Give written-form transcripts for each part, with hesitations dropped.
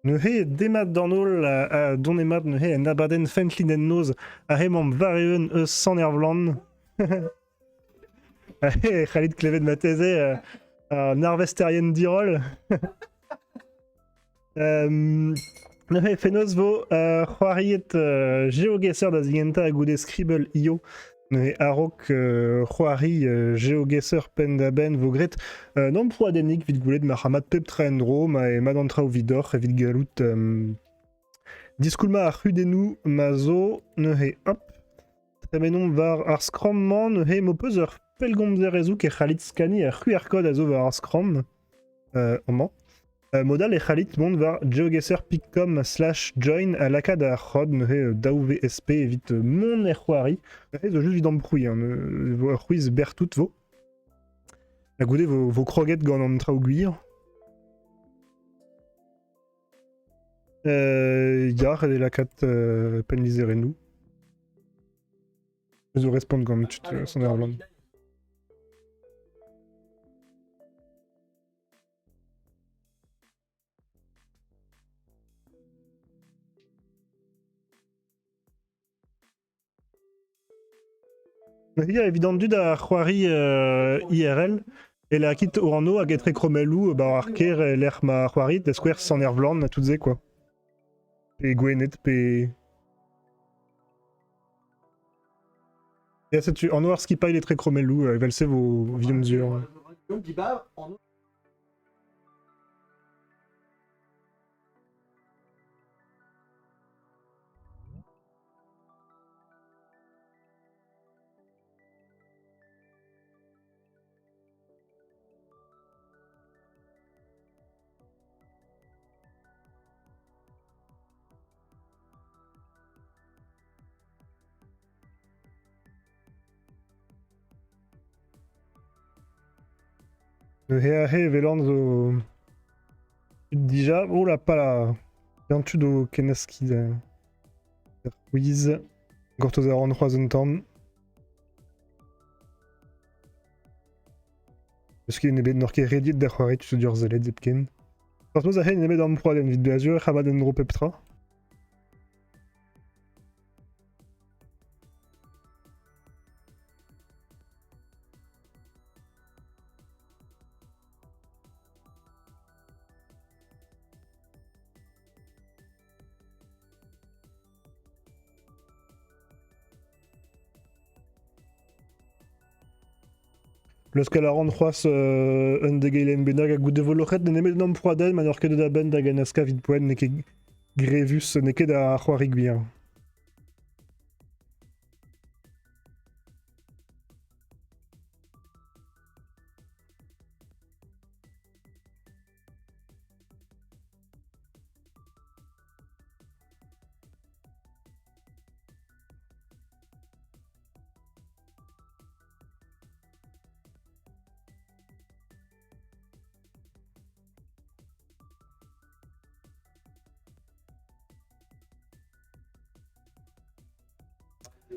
Neuhe demat d'anol a donemat neuhe en abaden fentlin en noz a hemam vareun eus sanervlan. Khalid klevet mateze a narvesterien dirol. Neuhe fenoz vo c'hoariet geogesser da zigenta a goude scribble io. Neuhe arok c'hoari geogesser pen da ben vo gret non pro adenik vid goulet ma c'hamat pep traen dro ma e madantra o vidor evit galout diskulma ar c'hudenou ma zo neuhe hop. Tremenon var ar scromman neuhe mo peus ur pelgomzer ezou ke c'halit skani ar QR code a zo var ar scrom amman. Modal e c'halit mont var geogesser.com/join a lakad a c'hod neuhe daou VSP evit mon er c'hoari. Neuhe zo just vid an brouiz, vo ar c'houiz bertout vo. A goude vo kroget gant an traoù gwir. Yar e lakad penlizerennou. Zo respond gant tut sanervlan. Ya evident dud ar c'hoari IRL e la kit o anno hag etre kromelou ba ar ker e l'er ma c'hoari da skouer sanervlan na tout ze quoi. Pe gwenet pe... Ya setu anno ar skipail etre kromelou evel se vo viomzur. He velan zo... Dija, oh la pala... Yantud o kenaski da... Quiz... Gortoz a ran 3 an tamm. Eus ket nebet nor ket redit da c'hoari tu dur zelet zepken. Gortoz a he nebet an proaden vid de azur c'habad en dro peptra. Leus ket a ran c'hoaz un degeilen bennak a goude voloc'het ne nemet an proaden ma nor ket da ben da ganaska vid poen ne ket grevus ne ket da c'hoari gwir.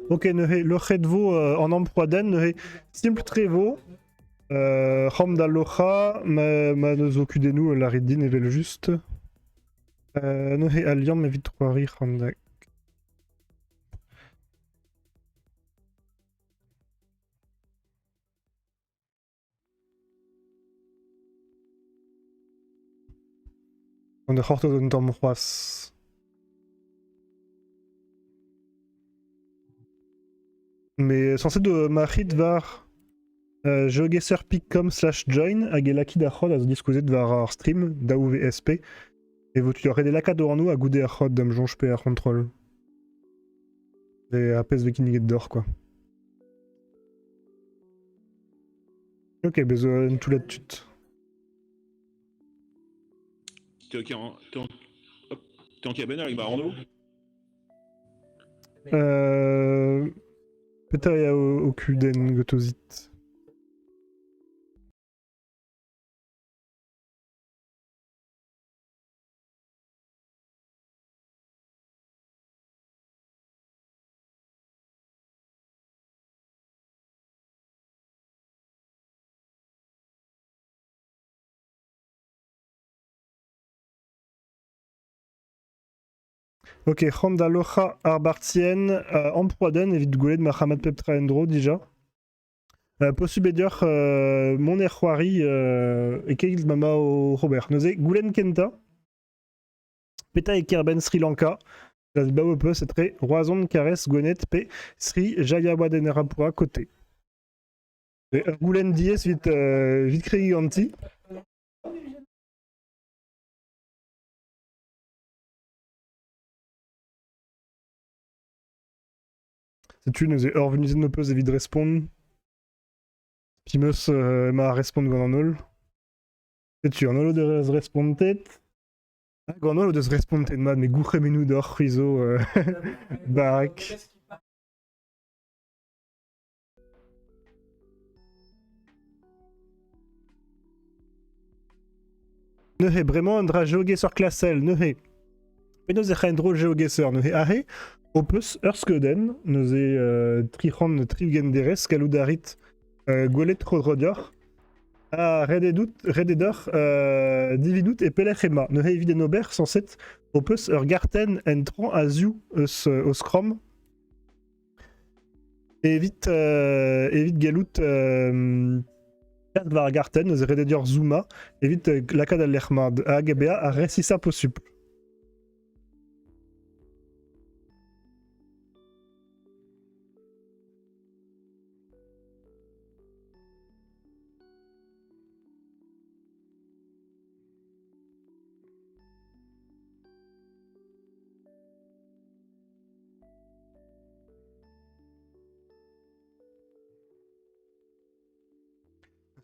Ok, neuhe loc'het vo an amproaden, neuhe simple trevo, c'ham da locha, ma neus o kudennou larit din evel just. Neuhe aliam evit c'hoari c'ham da... An da c'hortoz un tamm c'hoaz. Mais censé de marit var geogesser.com/join hag e lakid ar c'hod a zo diskouzet var ar stream daou VSP. E vo tu ret e lakad o anno a goude ar c'hod dam jonj pe ar control. E a pez vek iniget d'or quoi. Ok, bez un tout là-dessus. T'es en cabane avec Barano? Peter ya o kuden gotozit. Ok, Honda Locha Arbartien, Amproaden, evit goulet Mahamat Peptra Endro, déjà. Possibedior, mon erroari, et Keil Mama au Robert. Nose, Goulen Kenta, Peta et Kerben Sri Lanka. Das Baope, c'est très Roison, Kares, Gonet, P, Sri, Jayawadenerapura, côté. Goulen Dies, vite créé anti. C'est une, c'est revenu de nos peus et vite respawn. Pimus m'a respawn gant an ol. C'est-tu un olo de respawn tête? Gant an olo de respawn tête mad, mais gouc'he menou d'or, friso, barak. Neuhe, vraiment un dra geogesser klassel, neuhe. Penaos e c'haen dro geogesser, neuhe ahe, opus urskeden, neuze tric'han trivgenderez, kaloudarit gwelet rodrodior, a rededor dividout e pelechema, neuhe eviden ober, sanset opus ur garten entran a ziou eus skrom, evit galout var garten, neuze rededior zouma, evit lakad al lermad, a AGBA a resisa possup.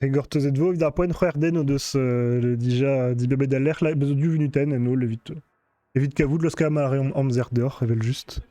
Gortezet vo, evit ar poen c'hwerden o deus dija di bebet al lec'h, la bezo du venuten en ol evit. Evit kavout losk am ar reon amzer deoc'h, evel just.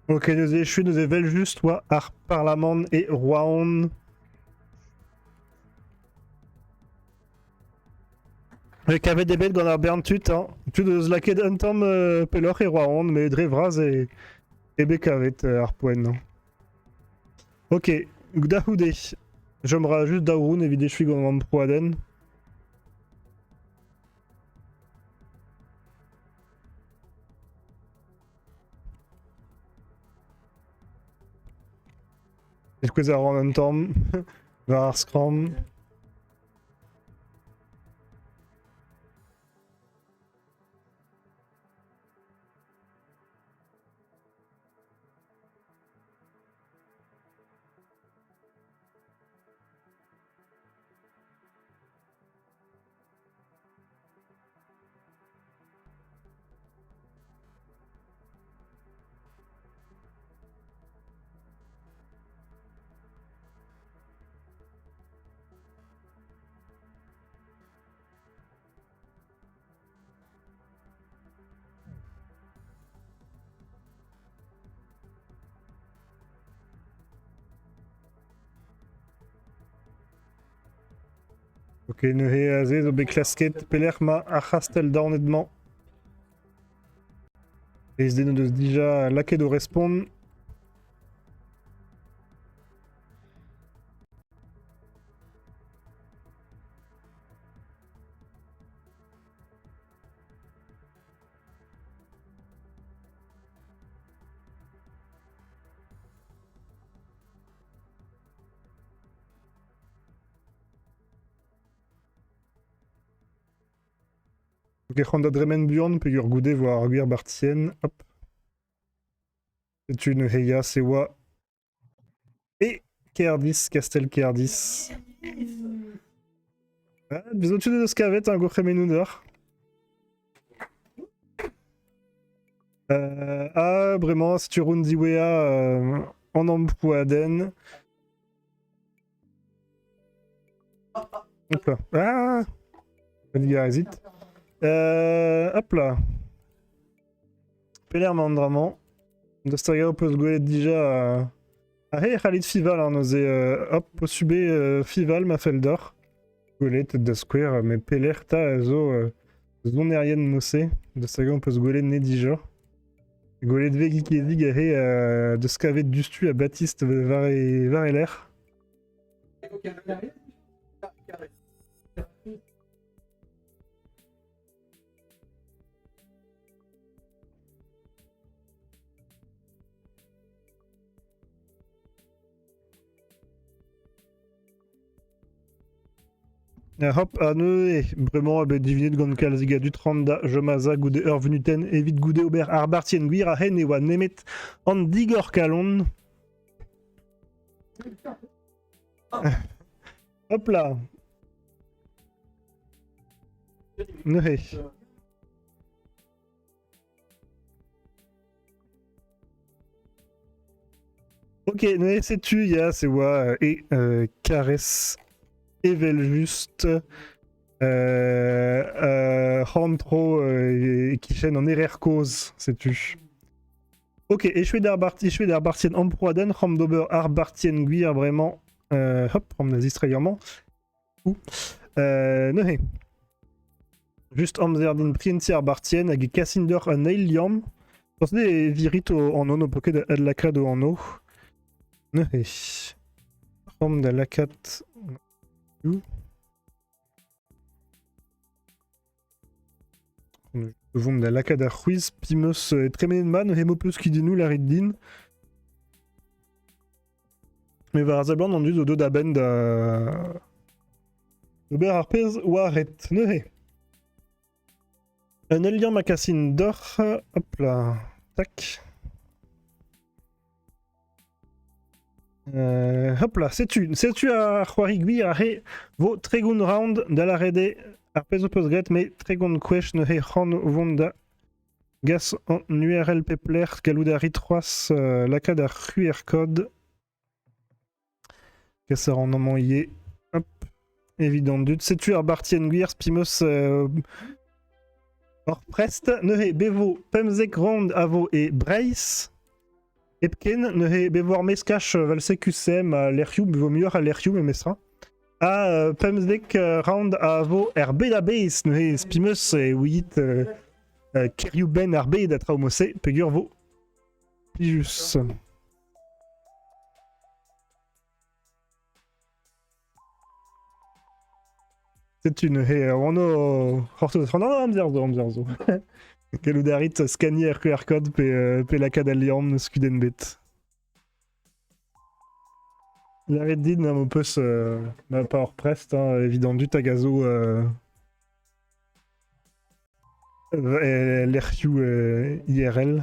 Ok, neus echu, neus evel just oa ar parlament e roaon. Kavet ebet gant ar bern tud, tud eus laket un tamm peloc'h e roaon, me dre vraz e kavet ar poen. Ok, da houde. Jomra just daouroun evit echu gant an proaden. Et kwez ar an tamm, war ar skram. Ok, neuhe a ze zo bet klasket pelec'h ma ar c'hastel daonedman. Ez den o deus dija laket o respon. Ok, c'hant da dremen buan, peogwir goude war ar gwir bartien. Hop. C'est une heia, c'est oa. Et Kerdis, Castel Kerdis. Ah, bisous tu de Scavet, un gros Menudor. Vraiment, si tu rundiwea en Ampuaden. Hop là. Ah! Hésite. Hop là. Peler Mandraman. Dostaga oppose Golet déjà. Hey, Khalid Fival, hein, osé. Hop, subé Fival, Mafeldor. Golet, tête de Square, mais Peler, ta, zo. Zone aérienne Mossé. Dostaga oppose Golet, Nedija. Golet de Vegi Kedig, de Scavet Dustu à Baptiste Vareler. Hop, Anne, vraiment, diviner de Gonkal, Ziga du Tranda, Jomaza, Goudé, Venuten, Evite Goudé, Aubert, Arbartien, Guir, Ahen, Ewa, Nemet, Andigor Kalon. Hop là. Noé. Ok, Noé, c'est tu, ya, c'est wa, et Caresse. Evel juste Horntro et Kishen en RR cause, sais-tu. Ok, échoué d'Arbartien Amproaden, Homdober Arbartien Guir, vraiment. Hop, Homnazistrayerment. Ou. Noé. Juste Homzerdin Prienti Arbartien, avec Cassinder un Ailium. Pensez des Virito en ono, poké de la crado en eau. Noé. Hom de la 4. Vont de la Lakada Ruiz, Pimos et Tremenman, Hemopus qui dit nous la Riddin. Mais Varazablan en du dodo d'Aben de. Ober Arpez ou Arret. Nehe. Un Elian Macassin d'or. Hop là. Tac. Hop là, sais-tu à Huarigui, à He, vos Tregun Round, de la Rede, Arpezo Postgret, mais Tregun Quesh, ne He, Han, Vonda, Gas, en URL Pepler, Galoudari 3, Lakada QR Code, Cassar en Nomoyé, hop, évident dut, sais-tu à Bartien Guir, Spimos, Orprest, ne He, Bevo, Pemzek Round, Avo et Brace, Epken, ne he bevoir meskash valsekusem à l'Erium, vaut mieux à l'Erium et mesra. A Pemsdek round à vo RB la base, ne he spimus et wit Keriuben RB d'être homosé, pegur vo Pijus. C'est une he on horto non amzerzo. Galoudarit scanner QR code pe la cadalium scudenbet. La Reddit n'a un peu n'a pas hors prest, hein, évident du tagazo l'RQ IRL.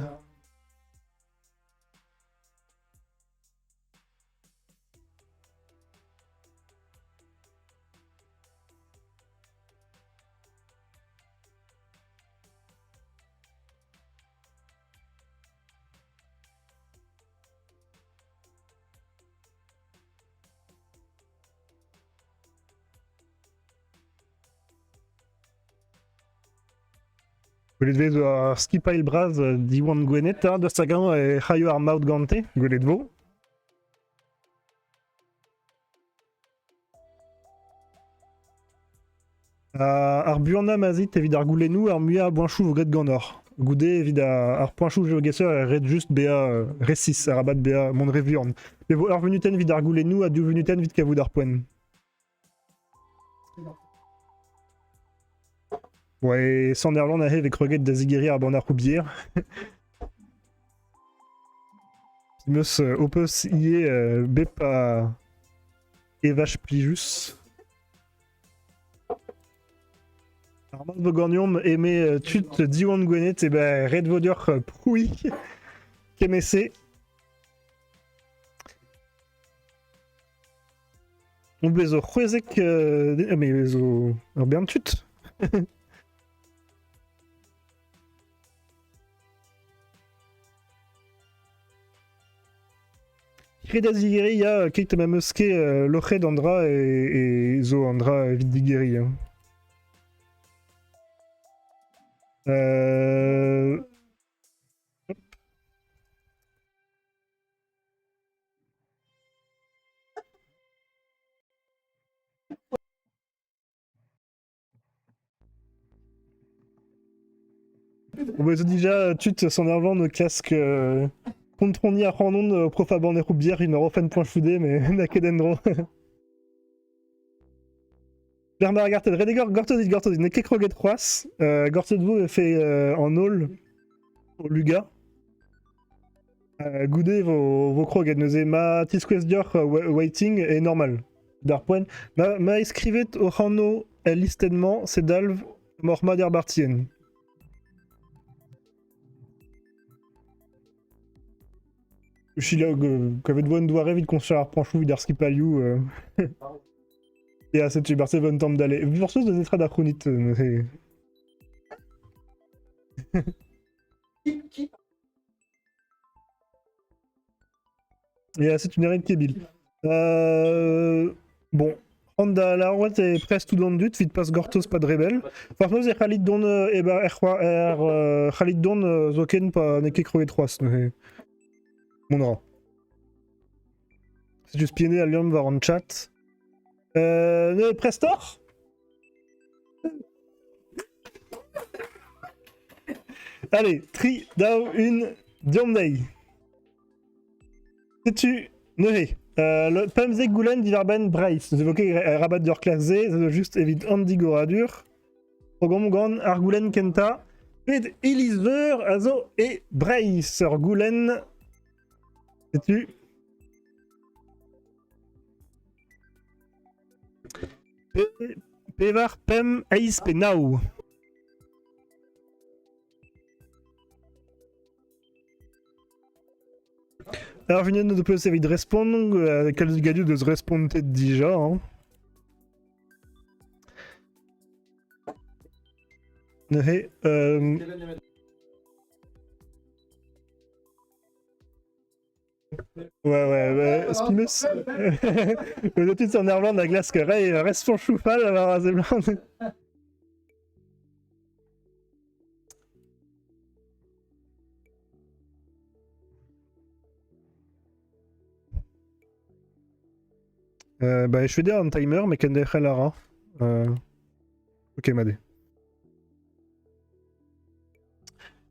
Goledve skipa il braz diwan gwenet de sagan et hayo ar maout gante goledvo. Ar buana mazit evit ar goulenou ar muia boinchou vogret ganor. Goudé evit ar poinchou geogesser et red juste ba resis ar abat ba mon reviorn. Mais vo ar venuten vid ar goulenou a du venuten vid kavout ar poen. Ouais, Sanderland a avec Roget da Zigiri à Bernard Roubière. Pimus Opus IE Bepa Evache Plijus. Armand Vogornium aimé Tut Diwan Gwenet et ben Red Vaudur Proui Kemese. On bezo Huezek, mais bezo bien tut. Zigeri, ya Kate Mameske, Loche d'Andra et Zo Andra Vidigeri. Hein. On va déjà tut son argent de casque contre on y a rendon profaban et roubière, il n'aura fan point choudé, mais n'a que dendro. Bernard Gartel, Redegor, Gortodit, n'est qu'écro get roas. Gortodit fait en all au Luga. Goudé vos kroget, neuze ma tisquest dior waiting est normal. Darpoen, ma escrivet au rano listenement, c'est d'alve morma d'herbartien. Chila, qu'avait de bonne doirée, vite qu'on se charre panchou, vidarski paliou. Et à cette Barcé von Tam d'aller. Virtuose de Zetra d'Achronit. Et à cette une arène Kébil. Bon. Honda la route est presque tout dans le doute, vite passe Gortos pas de rebelle. Franchement, c'est Khalid Don et Khalid Don Zoken pas Neke Croé 3. Mon rang. C'est juste piéné à Lyon va en chat. Prestor. Allez, tri, dao, une, diomnei. Sais-tu, Nehe, le Pamzek Goulen d'Iverben Bryce, nous évoquez Rabat d'Or classe Z, c'est juste évite Andy Goradur, Progomongan, Argulen Kenta, Ped Eliser, Azo et Bryce, Goulen. Sais-tu? Pevar Pem Aïs Penau. Alors, je viens de plus de répondre, quel gadio de se répondre déjà. Hein. Ouais, ouais. Spimus. Le notice sur Nerland à glace que Ray reste son choufal à la rasée blonde. Bah, je fais dire un timer, mais qu'elle est Lara. Ok, Madé.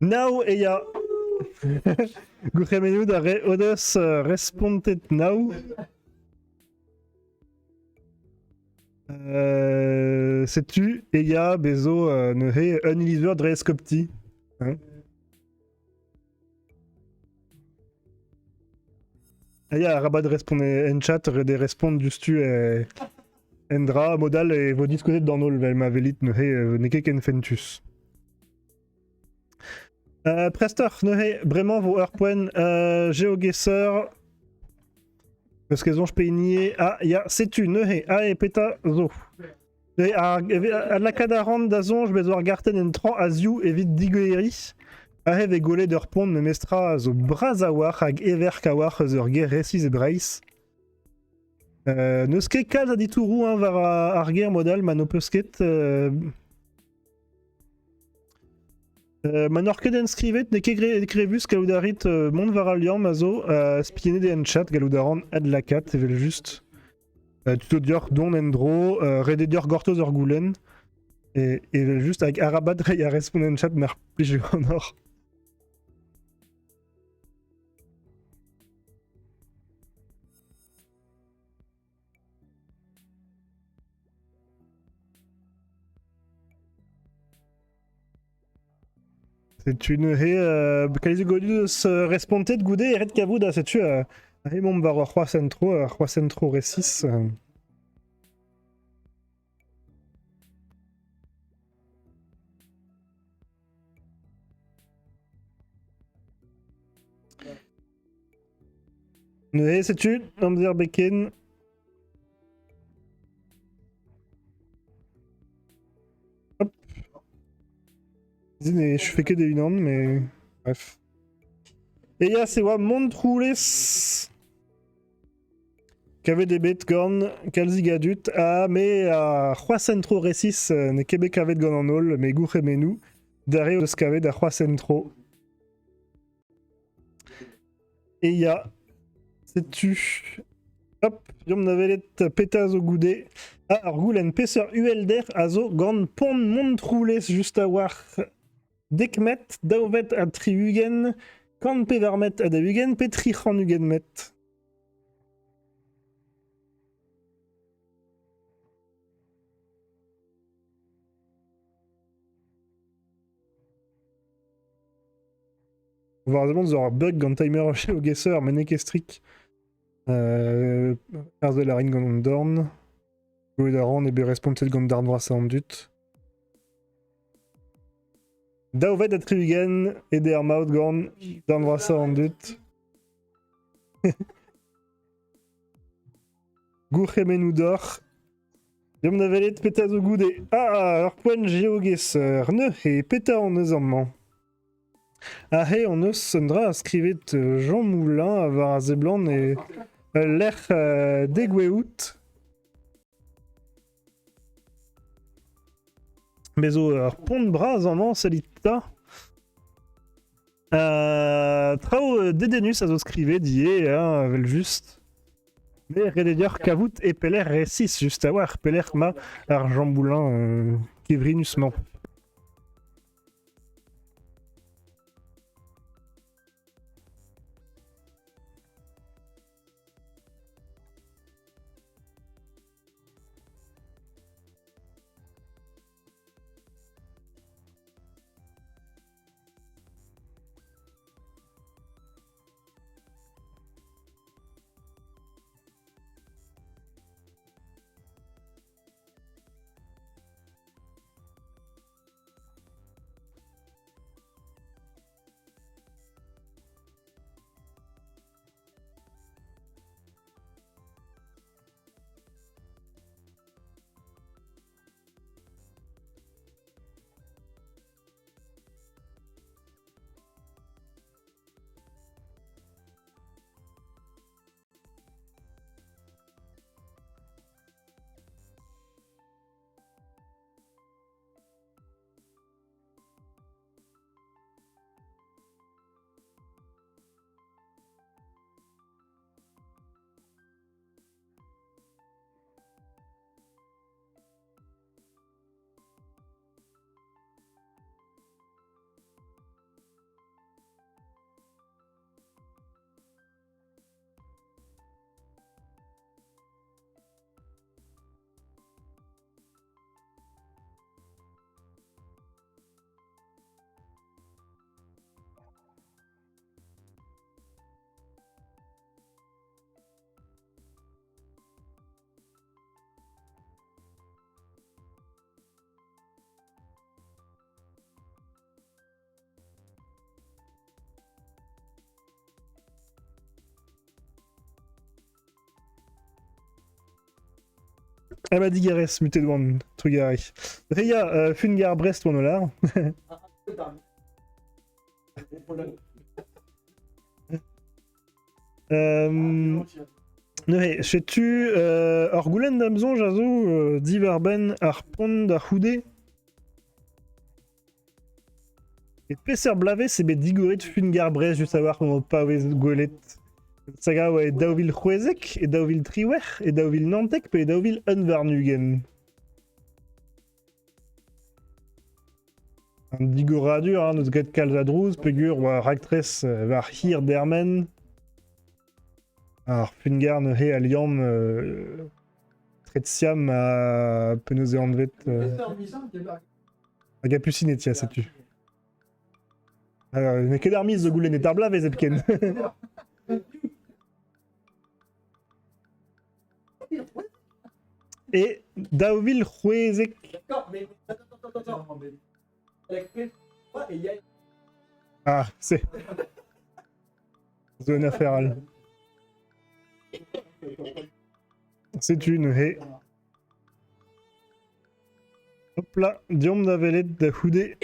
Now, et ya. Goukhemenu d'arrêt Odos respondet now. Sais-tu, Eya, Bezo, Nehe, Uniliver, Drescopti. Hein? Eya, Rabat répondait en chat, Rede répondre justu et Endra, Modal et vos discotés dans nos level, ma velit, Nehe, Neke Ken Fentus. Prestor, Nehe, vraiment vos heurpoen, GeoGuessr. Parce qu'elles ont je peigné. Ah, ya, sais-tu, Nehe, A et Peta, Zo. À la Kadarand d'Azon, je vais devoir Garten en 3 Aziu et vite Digoeri. Ahev et Golé de Repond, me mestra zo Brazawar, hag Ever Kawar, zer Geresis et Brace. Neuske Kaz a dit Tourou, hein, var Arger modal, Manopusket. Manorkeden skrivet, ne Kegrebus, Galoudarit, Mont Varalian, Mazo, Spiené de Enchat, Galoudaran, Adlakat, et juste. Tuto Dior, Don Endro, Rede Dior, Gortos, Orgoulen. Et juste avec Arabat, il y a Respondent Chat, Merpige en or. C'est une Kalizu Godus Respondet de Goudé et Red Kavouda, c'est-tu Raymond Barre Roi Centro Récis. C'est-tu Namdir Beken. Je fais que des Unand, mais bref. Et il y a c'est quoi Montroules KVD Betgorn, Kalzigadut, mais à 3 centro Ressis, ne Québec avec Gon en all, mais Gour et Menou, derrière de Skaved à 3 centro. Et il y a. C'est tu. Hop, Yom Navelet Pétazo Goudé. Ah, Argulen Pesser Uelder, Azo, Gorn Pond Montroules, juste à voir. Dekmet, Dauvet à Trihugen, Kan Pevermet à Davugen, Petrichan Ugenmet. On va vraiment avoir bug gant timer chez Ogesser, mais nekestrik. Ars de la ring gant dorn. Goedaran et beresponsel gant darn vrasa an dut. Daovet a Trivigen et der maut gant darn vrasa an dut. Gourchemenou d'or. Yom navelet peta zo goude. Ah, ur poen geogesser. Ne, et peta en eus amman. Ah hey, on eus sundra skrivet Jean Moulin a var a zeblan et l'air degweout. Mais ur pont bras amman salita. Trao dedenus a zo skrivet die, vel just. Mais rededior kavout et peller ressis just a war. Peller ma ar Jean Moulin kevrinus man. Ah bah Digares, muté de Wan, Trugari. Reya, Fungar Brest Wanolar. Ne, sais-tu, Orgoulen d'Amzon, Jazo, Diverben, Arpond, Arhoudé. Et Pesser Blavé, c'est bé Digoret Fungar Brest, juste savoir comment pas Goelet. Saga ouais Dauvil Huezek et Dauvil Triwer et Dauvil Nantek et Dauvil Unvarnugen. Un digoradur, hein, notre gars de Calzadrouz, Pegur, Ractress, var Hir Dermen. Alors, Fungar, Nehe, Aliam, Tretsiam, à Penose Anvet. Agapucine, tiens, sais-tu. Alors, il n'est que d'armis de Goulen et Tarblav et Zepken. Et Dauvil Huezek. D'accord, mais attends. Ah, c'est. Zone afférale. C'est une haie. Hop là, Diom Davelet de Houdé.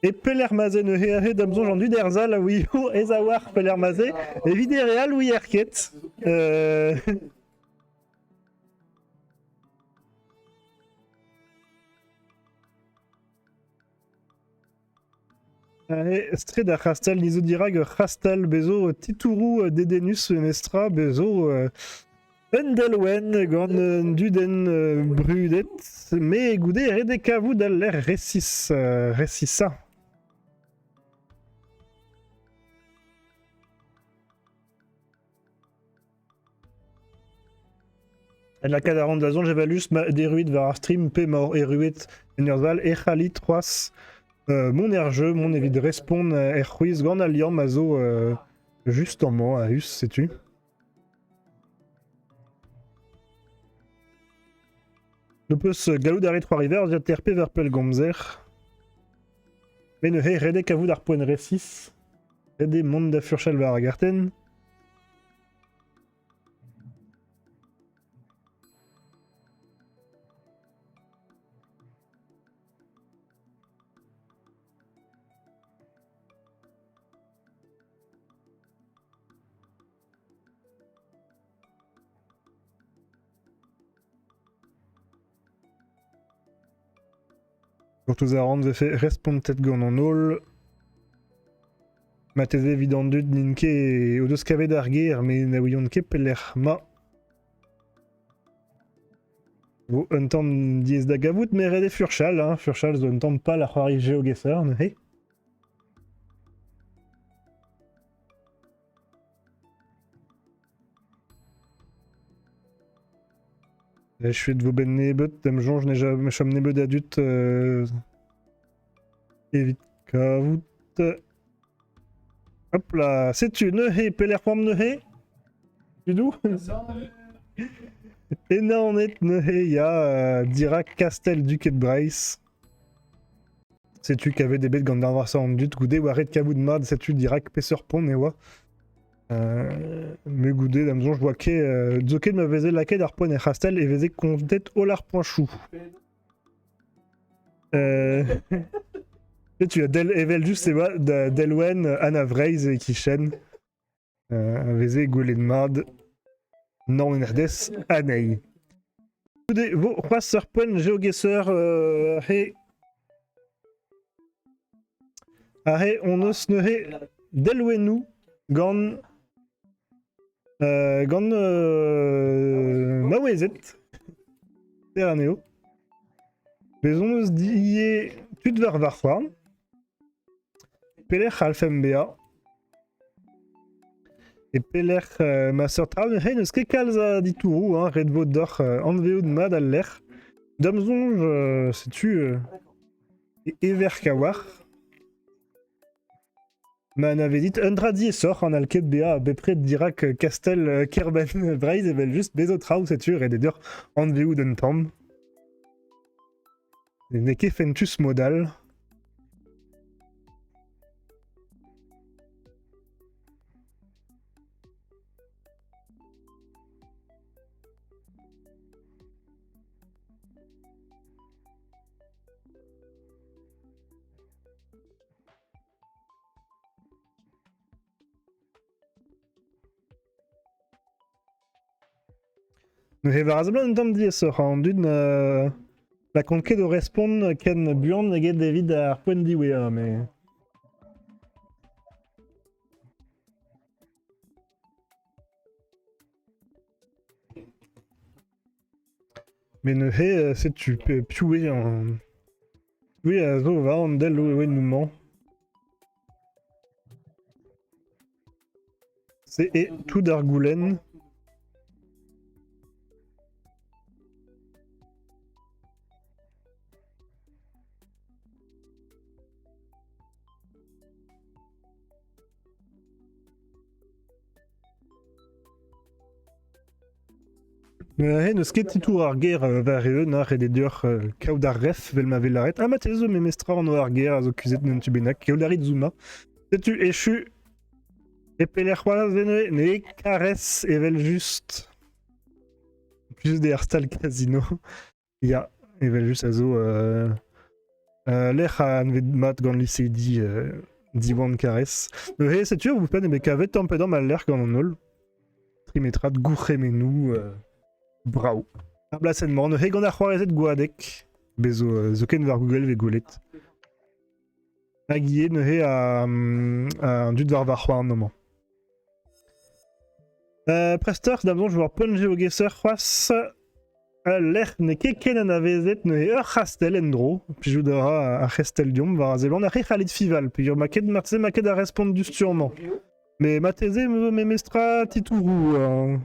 Et Pelermaze ne heahe damzon j'en du derzal oui ezawar Pelermaze et vidéréal oui erket. Stred a Rastal Nizodirag Rastal Bezo Titourou Dedenus Mestra Bezo Undelwen Gant Duden Brudet mais Goudé Redeka vous d'aller Ressissa. La cadaran de la zone, j'évalue des vers stream, P mort, Eruit, Enerval, Echali, Troas, mon Erjeu, mon Evid, Respawn, Erhuiz, Gornalian, Mazo, juste en mort, Aus, sais-tu? Lopus, Galoudari, 3 Rivers, TRP, Verpel, Gomzer. Menehe, Rede, Kavou, Darpoen, Ressis. Rede, Monda, Furchel, Varagarten. Kurtuzarand fait répondre tête gon en all. Mateze vidandud ninke et odoskave d'arguer mais nawionke pelerma. Vous entendez diez d'agavout mais redé furchal hein furchal ne entend pas la Huari GeoGuessr hey. Je suis de vos ben nebet, damjon, je n'ai jamais cham nebet d'adut. Évite kavout. Hop là, sais-tu, nehe, pelerpam nehe? Du d'où? Et non, on est nehe, ya Dirac Castel Duquet de Bryce. Sais-tu qu'avait des bêtes gandar var ça en dut, goudé, ou arrête kavout de mad, sais-tu, Dirac Pesserpon, newa. Me goudé, damzon, je vois que Dzoké me faisait laquer d'arpoen et Rastel et faisait compter au larpoinchou. Tu as Del Evel juste c'est moi Delwen, Anna Vreise et Kishen. Faisait Goulen Mad. Non, Nerdes, Anei. Goudé, vos rois serpoen, GeoGuessr, he. Ahe, on os nehe Delwenu, Gan. Gan Mawezet Terraneo mais on nous dit tu devais varfarm Peler Alfembea et Peler ma sœur Traun hey ne ske kalza di tourou hein Redvo d'or Anveo de Mad aller Damzonge sais-tu et Everkawar Man avait dit Undradi et sort en alket BA Beprès de Dirac Castel Kerben Braise et bel juste Bezotrau c'est sûr et des deux Anveu d'Untom. Neke Fentus modal. Nous hevarazablan Untom di sort en d'une la conquête de respawn Ken Buan neget David à Arpoen diwea mais. Mais ne he sais-tu pioué en. Oui, zo va en del oui nous ment. C'est et tout d'Argoulen. Ne sketitu ar ger var eo nar et dur kaout ar ref vel ma velaret. Ah matezo me mestra an o ar ger a zo kuzet n'en tubenak kaout zuma. Setu echu e peler c'hoaz ne kares evel just. Plus des Herstal Casino. Ya evel just a zo L'air a nvet mat gant lisedi diwan kares. He, setu, vous pen ebe kavet tampedam al l'air gant an ol. Trimetrat gourremenou brao. Ablasenman, he gant ar c'hoarezet gouadek. Bezo zo ken war Google ve goulet. Hag ie neuze a dud war c'hoar an noman. Prester, d'abord, je vais voir Punge au Gesser, Roas. L'air n'est ken an avezet neuze ur c'hastel en dro. Puis je dora a c'hestel diom war a zelan. Ar c'halit fival. Puis ur maket a respond du sûrement. Mais mateze me mestra titourou.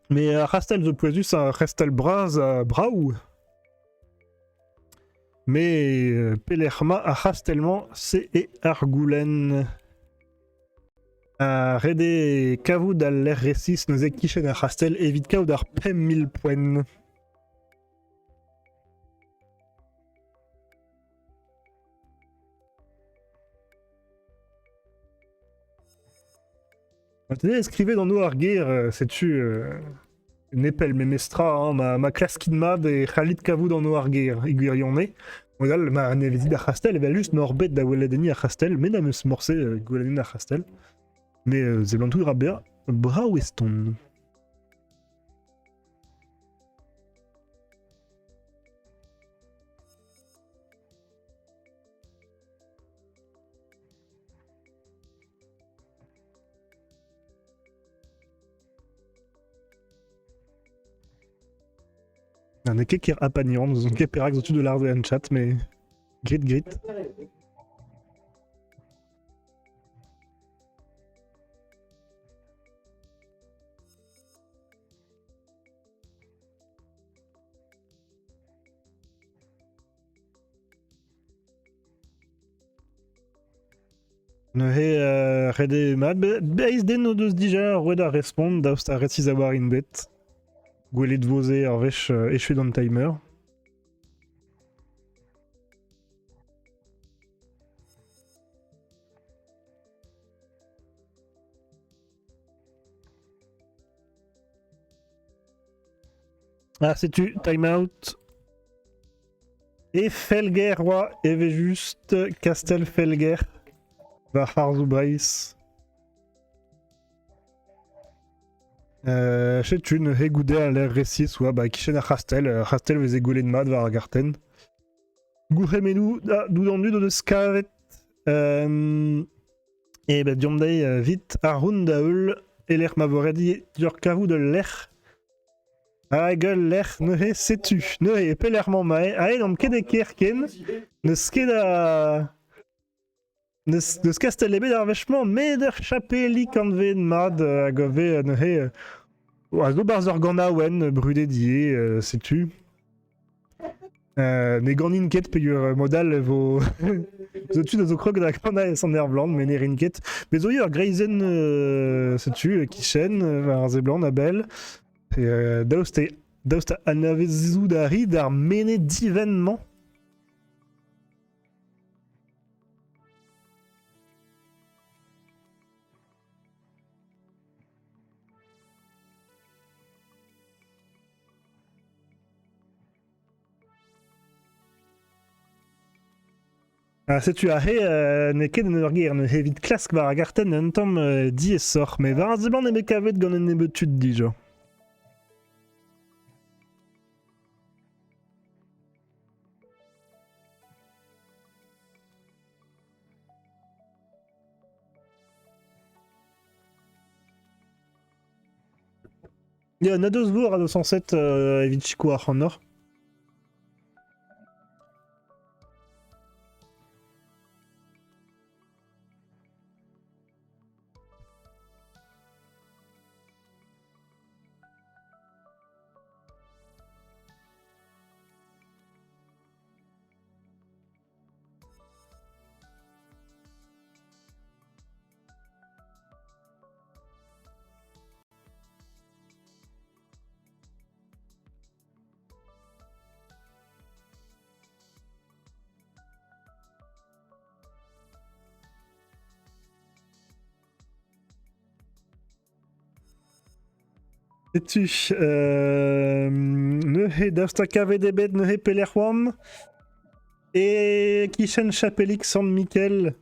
Mais a c'hastel zo poezus a c'hestel braz a braou. Mais Pelerma a c'hastelman se e ar goulenn. A rede kavout al l'air resis neuze kichen ar c'hastel evit kaout ar 5000 poen. Tenez, escrivez dans nos arguer, sais-tu, Nepel memestra, hein, ma classe kidmad et Khalid Kavou dans nos arguer, iguirionné. Modal, ma nevezid ar c'hastel, et juste norbet da weledeni ar c'hastel, mais na meus morse gweledeni ar c'hastel. Mais zeblantou rabea, bra weston. Un eke ker apagnan, nous on keperak au-dessus de l'arbre en chat, mais grit. Neuze rede mat, beiz den o deus dija roued a respond daoust a retiz a war in bet. Gwelet voze ar vech echuet an timer. Ah, sais-tu, time out. Et Felger, roi, eve juste Castel Felger. Va Harzou Brace. Sais-tu, ne hegoudé à l'air récit, soit bah kichen a Hastel, Hastel vez egoulet mad var a garten. Gourremenou, doudandu de skavet. Et bah diomdei vite, Arun daoul, et l'air mavoredi, dur kavou de l'air. Ah, gueule, l'air, ne sais-tu, ne pelerman mae, ae, n'om ket kerken, ne skeda. Neus kastel ebet ar vechman meder chapeli kanvet mad a gove neuze a zo barz ur gant aouen brudet die, sais-tu. Ne ganin ket pe ur modal vo zo tu da zo krog da gant a san air blanc mais ne rin ket. Mais zo ur greizen, sais-tu, kichen ar ze blanc a bel. Daoust a anavezou da rid ar mene divennement. Ah, sais-tu, ne ket en ur ger, ne evit klask war a garten un tamm di e sor, mais war a zeban eme kavet gant en ebetud dija. Ya, na deus vor a 207 evit chiko ar c'hannor. Et-tu Nehe Davsta KVDB, Nehe Pelerwam et Kishen Chapelik San Mikel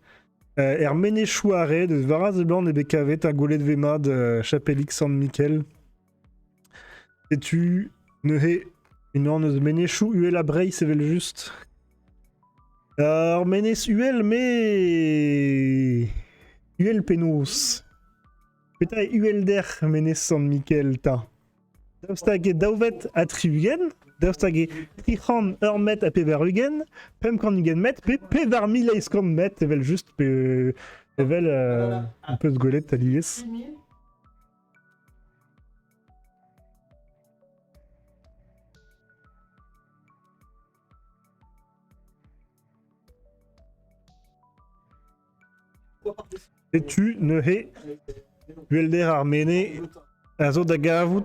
Hermene Chouare de Varaz Blanc et BKV, Tagolé de Vemad, Chapelik San Mikel. Et-tu Nehe une orneuse Ménéchou, UL Abrey, c'est le juste. Alors, Ménès UL, mais. UL Penos. Putain, UL der, Ménès San Mikel, ta. Daustage Dauvet Atriugen, Daustage Trichan Hermet à Peverugen, Pemkanigen Met, Pevarmi Leiskan Met, Evel juste, Evel un peu de golette à l'IS. Et tu ne hais Welder Arméné Azodagavut.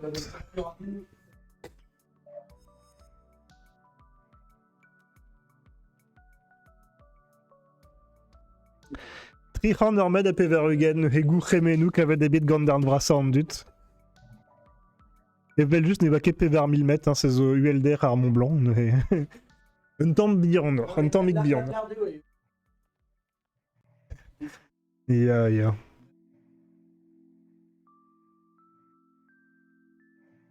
Trichan Ormed à Peverugen, Hegu Remenu, qu'avait des bits Gandarn Brassandut. Et vel juste n'est pas qu'épée vers 1000 mètres, hein, c'est ULDR à Armont Blanc. Un temps bien, un temps bien. Yeah.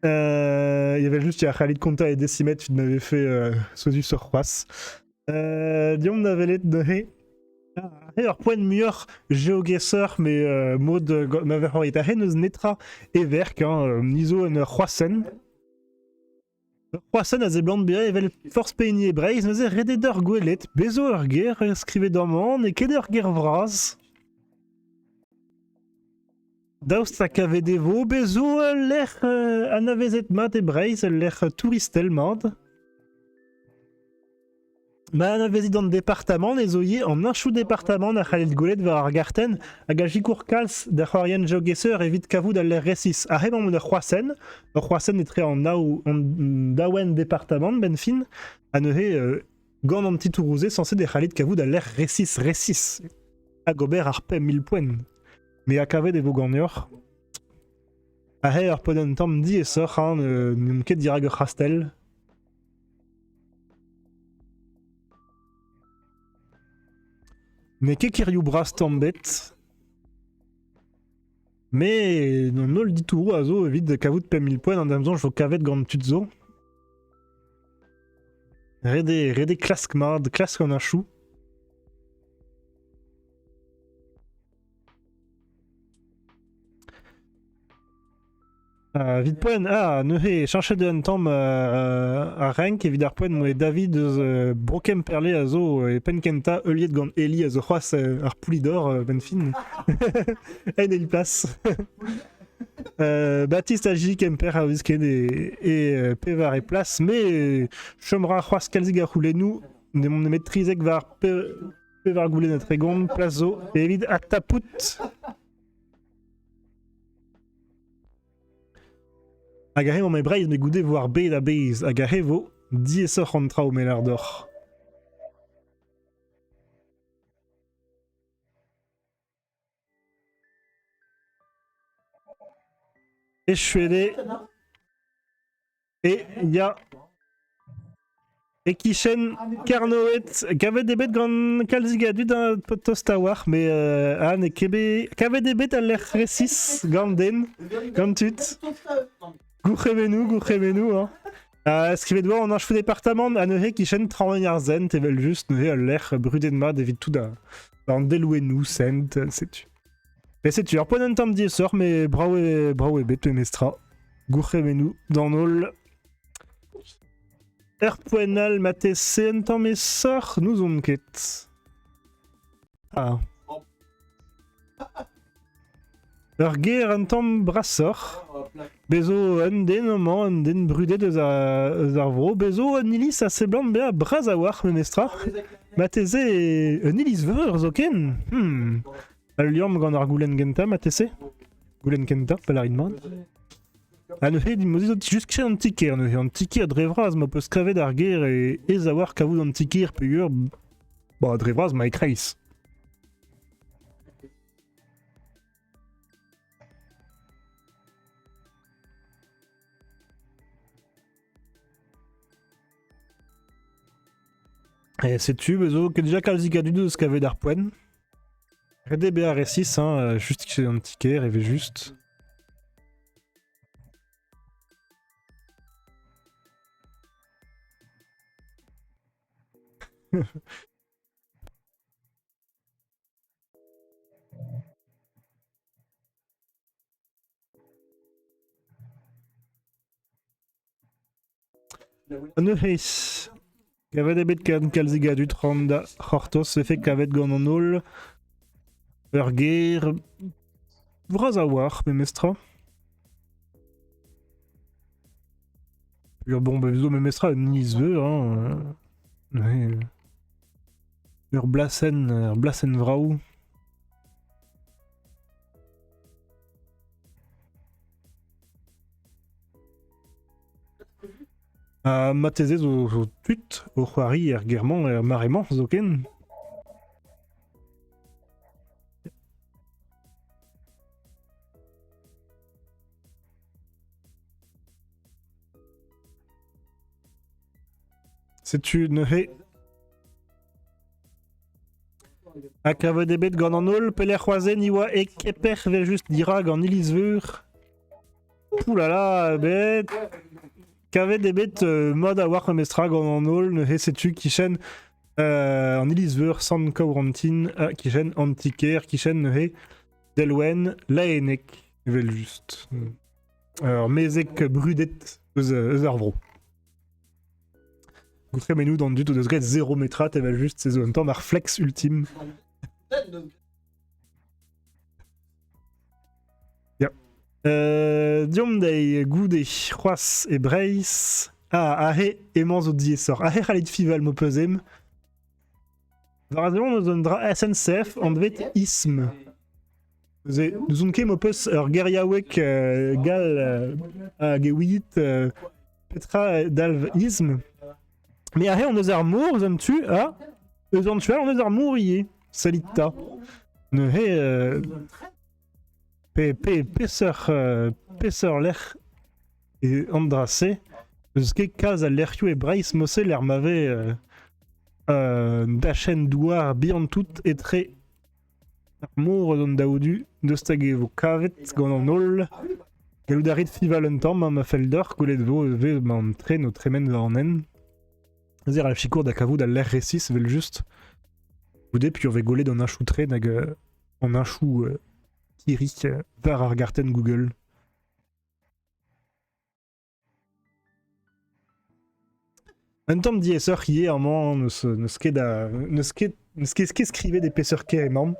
Il y avait juste, il y a Khalid Konta et Decimet, tu m'avais fait Sosu sur Roas. Dion m'avait l'aide de alors, point de meilleur GeoGuessr, mais mode m'avait envoyé ta haine, Netra et Verk, Niso et Roasen. Roasen a des blancs de bière, il y avait Force Peigny et Braise, mais Rededer Gouelet, Bezo Erger, escrivait dans mon, et Keder Gervraz. Daust a kavet devo, Bezo l'air anavezet mat et Braise, l'air touristel mad. Ma anavezet dans le département, les oyer en un chou département, na Khalid Goulet vers Argarten, a Gajicour Kals, d'Achorian GeoGuessr, et vite Kavoud à l'air Ressis, a Remon de Roasen. Roasen est très en Dawen département, Benfin, a Nehe, Gand en petit tourouzé, censé des Khalid Kavoud à l'air Ressis. A Gobert Arpem 1000 points. Mais à Kavé des Vaugagnors. A Heer Podentam dit et sort, Numket Dirag Rastel. Mais Kekiriou Bras Tambet. Mais non, le dit tout azo vide Kavoud Pem 1000 points en disant je veux Kavet Grand Tutzo. Redé Klask Mard, Klask en achou. Vite point, Nehe, chercher de Ntam à Renk, et vidar point, moi David, Brokem Perlé, Azo, et Penkenta, Euliet Gant Eli, Azo Roas, Arpoulidor, Benfin. Et il passe. Baptiste Agi, Kemper, Avisked et Pevar et Place, mais Chomra, Roas, Kalziga, Roulez-nous, de mon maîtrisek var Pevar Goulet, notre Egon, Plazo, et vide Ataput. Agaré mon mébraille me goudé voir B la base. Agaré vos 10 rentra au mélardor. Et je suis allé. Et il y a. Et Kishen Karnoet, qui avait des bêtes grand Kalzigadu dans Tostawar, mais Anne et Kebe. Qui avait des bêtes à l'air récis, Ganden, comme tu. Gouchremenu, hein. Escrivez de voir, on a un cheveu département, à Nehe qui chaîne 30 zen, t'es juste Nehe à l'air brûlé de mad, et tout dans Deloué-nous, Sent, sais-tu. Et sais-tu, alors point d'un temps de sort, mais bravo et bête, mestra. Gouchremenu, dans Nol. Erpoenal, Matesse, un temps mes sœurs, nous on quête. Ah. Erger, un temps brasseur. Bezo den brudé de Zarvro. Bezo nilis assez blanc bea brazawar menestra. Mateze nilis veurs oken. Aliom gant goulen genta matese. Goulen genta palarinman. Anehe dimozis juste créer un ticker. Un ticker drevraz ma peut scaver d'arger et zawar kavou un ticker payeur. Bah drevraz ma ekreis. Et sais-tu, bezo, que déjà Kalzika du 2 ce qu'avait d'Arpoen. RDBA R6, hein, juste chez un ticket, rêvait juste. Neuheis. Gavet ebet kan Kalziga du Tranda Hortos, effet Kavet Gononol. Urger. Vrazawar, Memestra. Bon, bah, bezo Memestra, Nisve, hein. Ouais. Blassen Vrau. Mateze zo tut, o c'hoari german marrement zoken. Sais-tu neuhe Akave debet gant an ol, peler c'hoazen iwa e keper vel just dirag an ilisveur. Oulala, bet. Kavet debet mod a war mestra gant an ol, neuhe sais-tu kichen an ilisveur san kaurantin, kichen antiker, kichen neuhe delwen laenek vel just. Alors, mezek brudet eus ar vro. Goutre menou dans du tout de zret 0 metrat, et vel juste c'est un temps mar flex ultime. Diomdei, Goudé, Roas et Brace. Ahe emañ zo diesor. Ahe c'hallit fival mo peuzem. Varazemont nous on dra SNCF an dvet ism. Nous on ket mo peus ur geriaouek gal a gewit petra dalv ism. Mais ahe on eus ar mour, zon tu a eus an tual on eus ar mourier. Salita. Neuhe Peseur l'er et andrase. Eus ket kaz a lerioù e Brace mosse l'er mave dachen douar bihan tout etre ar mour zon daoudu deus tag evo kavet gant an ol. Galou darit fival un tamm ma feldor golet vo ve man tren o tremen va an en. Zer al chikour da kavout al l'er resis vel just. Goude puis ur ve golet d'an achou tren hag an achou Kiri var ar garten Google. Un tamm dieseur ie amañ neus ket skrivet des peseur ket emañ.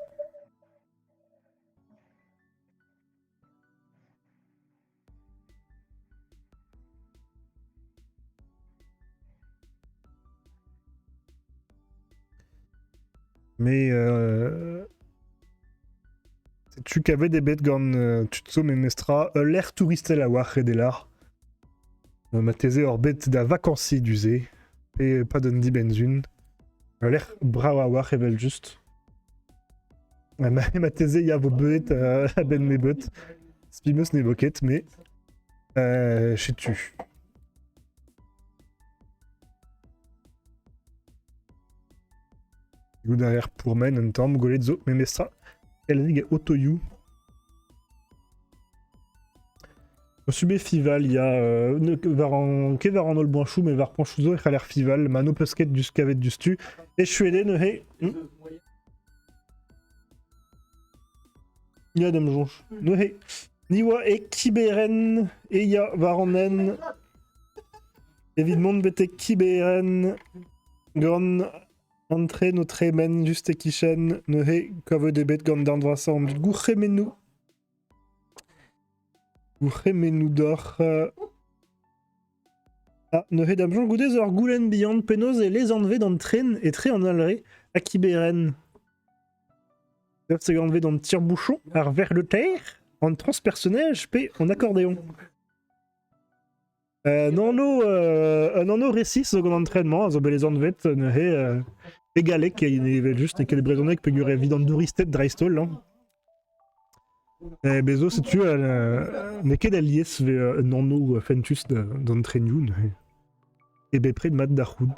Mais tu kavet des bêtes gant tutso memestra l'air touristel a war redelar. Ma teze ur bet da vakansi duze. Et pas d'un di benzun. L'air brau a war evel just. Ma teze ya vo beut a ben me beut. Spimeus ne boket, mais chez tu. Gout derrière pour men un tamm golet zo memestra. Elvig Otoyou. Au subé fival, il y a varan ol banchou, mais var panchouzo et l'air fival, mano pesket du skavet du stu, et chouede ne he. Il y a dem jonch. Ne he. Niwa et kiberen, et ya varanen. Évidemment, bete kiberen. Gant. Entre notre men juste e kichen, ne he kave de bet gant d'andra en gourremenou. Gourremenou d'or. Ah, ne he damjon goudez ur goulen bihan penoz et les enlever dans le train et très en alre à kiberen. C'est enlevé dans le tire-bouchon, ar vers le terre, en transpersonnage, p en accordéon. Non, récit, ce qu'on entraînement, zo les enlevet, ne he. Egalek, il y juste et quel brezonek peut durer évident d'ouristet dreistol là. Bezo, si tu n'est qu'elle lies ve nano fentus d'entraînement et be près de mat d'arhoud.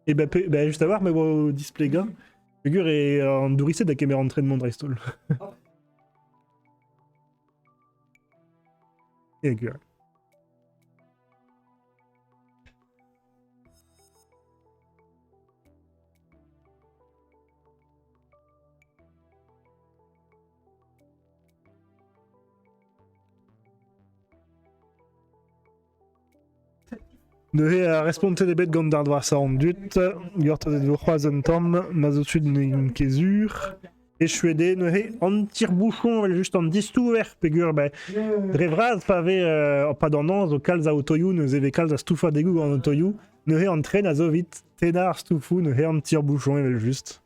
Et bah juste à voir, mais au display gars. Figure est en dourissé de la caméra d'entraînement de Drystall. Et figure. De responsabilité des bêtes gandar dwar sa rendut, gort de croisen tom, mazotud une kesur, et chouedé ne he en tire-bouchon, juste en distouver, pégur, bah, drevraz fave, pas d'annonce, au calz à autoyou, ne zeve calz à stoufa dégout en autoyou, ne he entraîne à zo vite, ténard stoufou, ne he en tire-bouchon, et juste.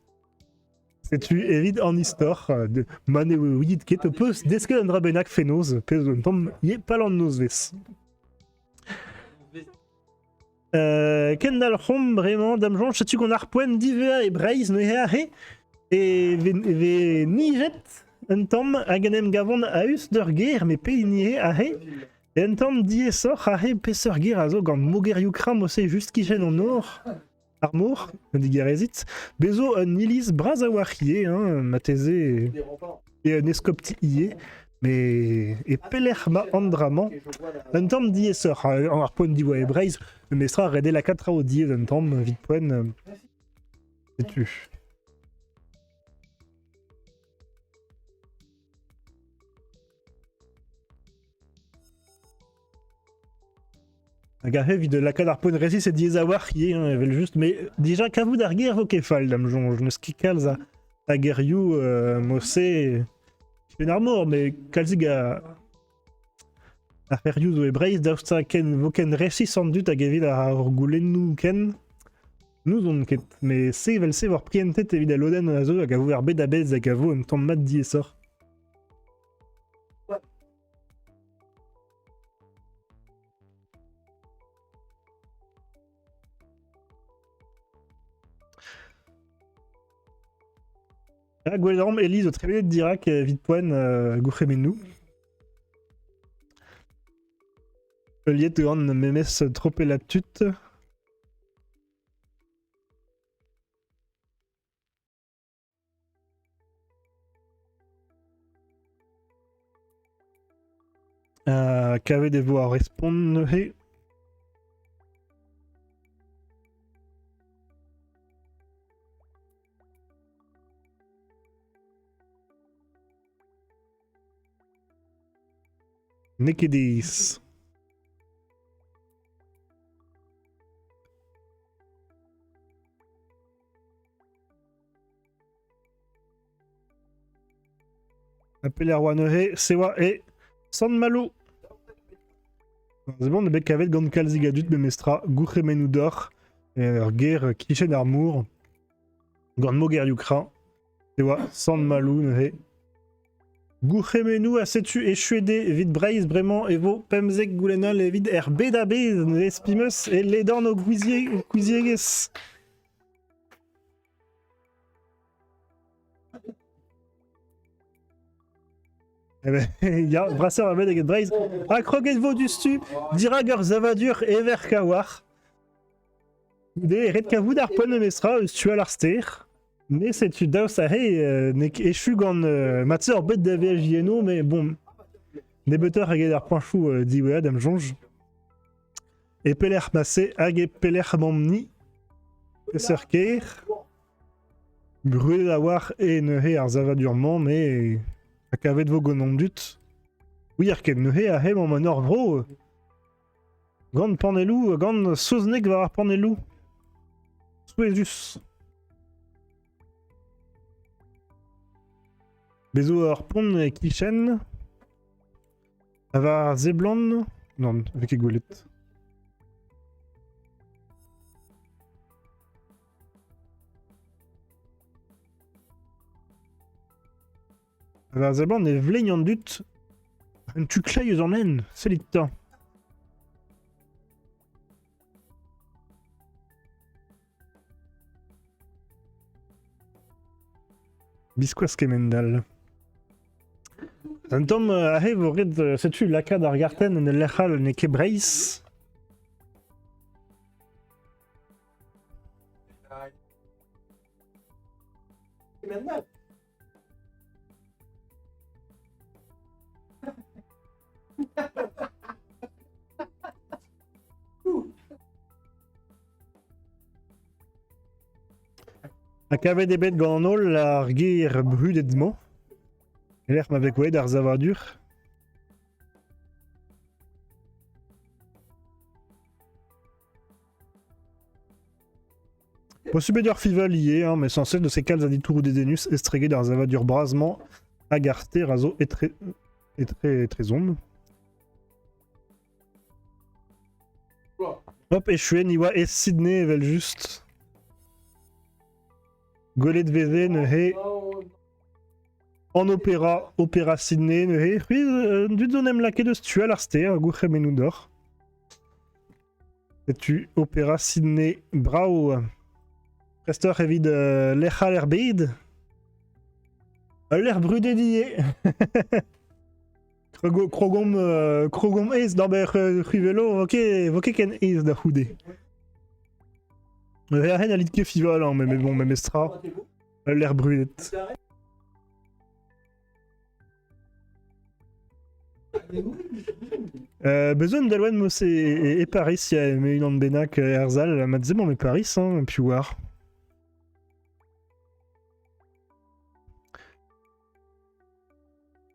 C'est tu évite en histoire, de mané-wid, qui te peut, d'esque un drabenac fénose, pèse un tom, yé pas l'en nos ves. Kendall Home, vraiment, Dame Jean, sais-tu qu'on a repoint d'Ivea et Braise, ne he et ve niget, un tom, aganem gavon a us der guerre, mais peinie a he, et un tom die sort a he, pesser guerre a zo, gant moger yukram, ose juste kichen en or, armour, dit guerrezit, bezo un nilis brazawarie, hein, mateze, et un escopti ié, mais et pelerma andraman, un tom die sort, en harpoint d'Ivea et Braise, le mestra redé la 4 au die d'un tom, vite point, c'est tu. Agahe vid la kadarpon resi c'est diezawar qui est juste mais déjà kavou d'arguer vos kefal dame jonge ne skikals a guerriou mossé une armor mais kalziga a feriou zo ebreis d'austa ken voken resi sans doute a gavil a orgoulen nou ken nous on ket mais c'est vel se vor prientet evit a loden a zo a gavou ar bedabez a gavou un tom mat die sort. Ah, Gweldram, Elise, au tribunal d'Irak, Vitpoine, Goufremenou. Liet de Horn, Memes, Tropé la tute. KV des voix répondre. Nekedis. Appelé Arwanehe, Sewa et San Malou. C'est bon, le bec avec Gand Kalzigadut, Memestra, Gouchemenudor, et leur guerre Kishen Armour, Gand Moger Yukra, Sewa, San Malou, Nehe. Gouchemenu a setu echuede vid Braise vraiment evo pemzek goulenal et vid RBDAB espimus et les dents au cuisieges. Eh ben, il y a brasseur avec des Braise. Akroget vodustu, dirager zavadur ever kawar. Des redkavou d'arpon mestra stu à l'arster. Mais c'est tu daus a he nek echu gant matzer bet da VHJNO mais bon débuteur hag ar point chou diwea dam jonge et peler massé hag e peler mamni peserker brûler la war et ne he ar zavadurement mais a kavet vo gonon dut oui ar ken ne he a he mon or vro gant panelou gant soznek va ar panelou souezus. Bezo ar pont e kichen. Avar zeblan. Non, avec e goulet. Avar zeblan e vleiñ an dut. Un tuklei eus an en. Selit ta. Biskoaz kemendal. Un tom a he vo red setu laka d'ar garten en lechal ne ket Braise. maintenant. Akavet ebet gant an holl ar ger brudetman. Elec'h ma vek oed ar zavadur. Possible d'ur fival lié, hein, mais censé de ces calzes à ditour ou des denus estregués d'ar zavadur brasement agarté, raso et très zombe. Hop, échoué, niwa et Sydney vel juste. Golet de VZ, ne he. En opéra Sydney, ne he. Oui, du zonem laqué de stua l'arste, gouche menudor. Et tu opéra Sydney brau. Prester evid l'echal erbeid. L'air brudé d'hier. Krogom ace dans ber rivelo, ok ken ace da houdé. Rien à l'idée fival, hein, mais bon, même Estra, l'air brûlé. Besoin d'Alouen Mosse et Paris, il y a une en Benac Erzal, la Matzem, mais Paris, hein, puis voir.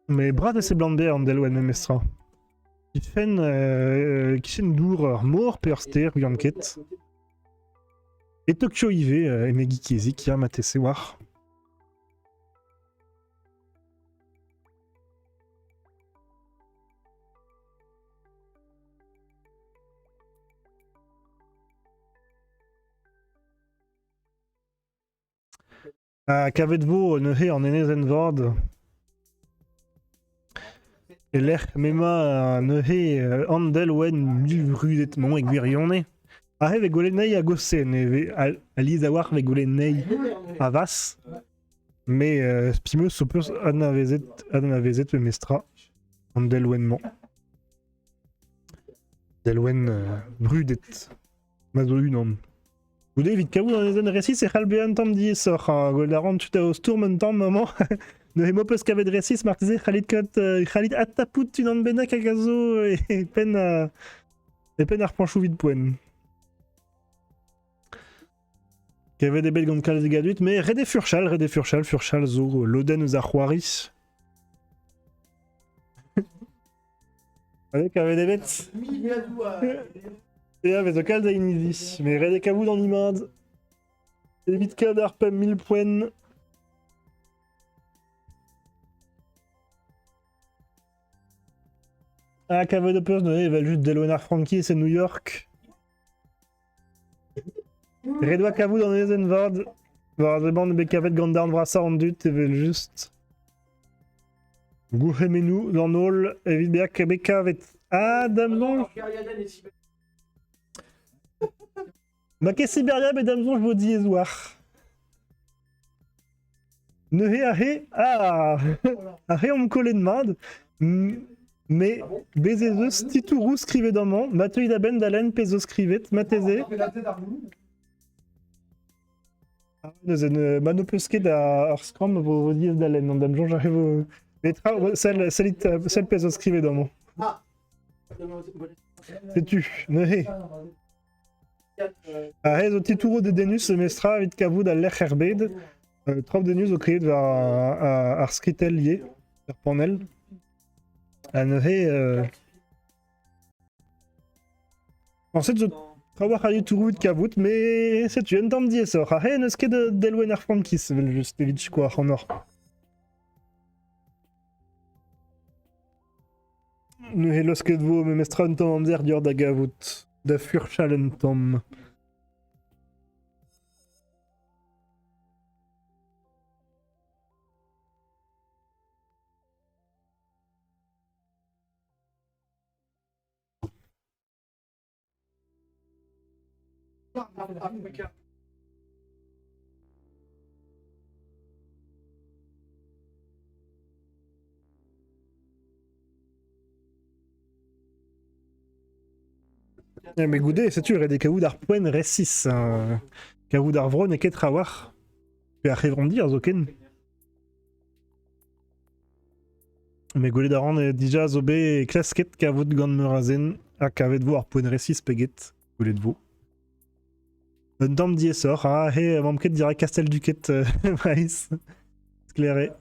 Mais bras de ces blancs en d'Alouen même Estra. Qui fait une douleur mort, perster, Yanket. Et Tokyo IV, Emegi Kiezi, qui a maté Sewar. Kavetvo, Nehe en Enezenvord. Et l'air Mema, Nehe, Andel, Wen, Milvrudetmon et Guirionne. Ah, ve golenei a gossen, aliz a war ve golenei a vas. Mais spimeus so peus anavezet ve mestra an delwenman. Delwen brudet. Mazo unan. Goude evit kaout an ezen resis e c'halbe an tamm diesor. Goldaran tu ta o stourm un tamm maman. Ne hemo peus kavet resis marteze c'halit atapout un benak a gazo e pen ar panchou vid poen. Kavet ebet gant kalz gaduit, mais rede furchal zo loden eus ar c'hoari. Allez, kavet ebet. Et avec zo kalz a inizi, mais rede kavout an imad. Evit kad ar pem 1000 poen. Ah, kavet de peus, ne vel just Delwennar Frankie, c'est New York. Redwa kavout dans les Ezenvord. Var de bande be kavet gandar brassa an dut, evel just. Gouche menou dans nol, evit beak be kavet. Ah, damzon. Ma ke Siberia, be damzon, je vous dis ezoar. Ne he a he, ah, a he on me collait de mad. Mais bezezeus titourou scrivet dans mon, mateuil d'aben d'alen pezo scrivet, mateze. Manopusket à Scrum, vos diez d'Alen, en damjon, j'arrive au. Mais celle peso scrivet dans mon. C'est tu, ne Arrête au titouro de Denus, mestra, vite kavoud à l'air herbed. Trop de news au créé vers Arskritel lié, vers Panel. À ne En fait, je. Trawar a titouro de kavout, mais c'est tu, un temps de ça. Arrête, ne sket de Delwennar Frankis, juste évite quoi, en or. Nu he losket vo me mestra un tom amzer dior da gavout. Da furchal un tom. Mais goudé, c'est tu, des kaoud ar poen ressis. Kaoud ar vron et ket rawar. Et à rebondir, Zoken. Mais Goulet d'Aran est déjà Zobé Klasket Kavot Gandmerazen à Kavet vous Arpoen Ressis Peget. Goulet de vous. Un temps d'Iessor, ah, hé, Mamket dira Castel Duquet, Maïs. Scléré.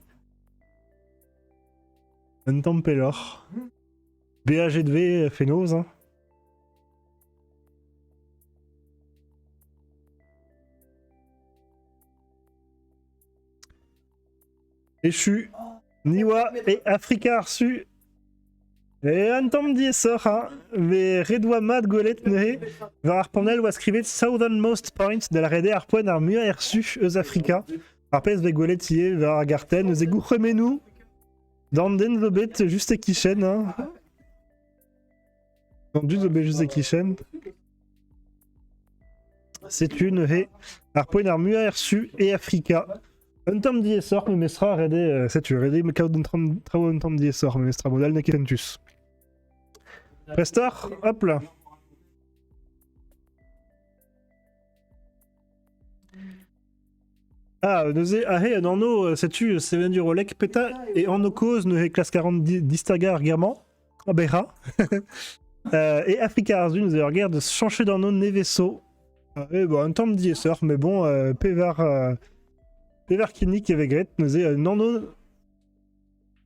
Un temps Pelor. BAG de V, Fénose, hein. Échu. Niwa et Afrika reçu. Et un temps d'Iessor, hein. Mais Redwa Mad Golet Nehe. Var Arpanel ou escrivit Southernmost Point de la Rede Arpoen Armua et reçu Eus Afrika. Arpes ve Golet Yé, Var Agarten, Zegou Remenou. Danden Zobet, juste Kishen, hein. Dandu Zobet, juste Kishen. C'est une He. Arpoen Armua et reçu et Afrika. Un temps d'Iessor, mais Mestra Rede, c'est tu Rede, mais Kaud un temps d'Iessor, mais Mestra Modal Nekentus. Prestar, hop là. Ah, Neusé, ah hey, Norno, sais-tu, c'est bien du Rolek, Peta, et en nos causes, nous classe 40 Distaga Argamant, Abera, et Afrika Arzu, nous regarde changer dans nos Neveso. Et bon, un temps d'Iessor, mais bon, Pévar Kinik et Vegret, nous Norno,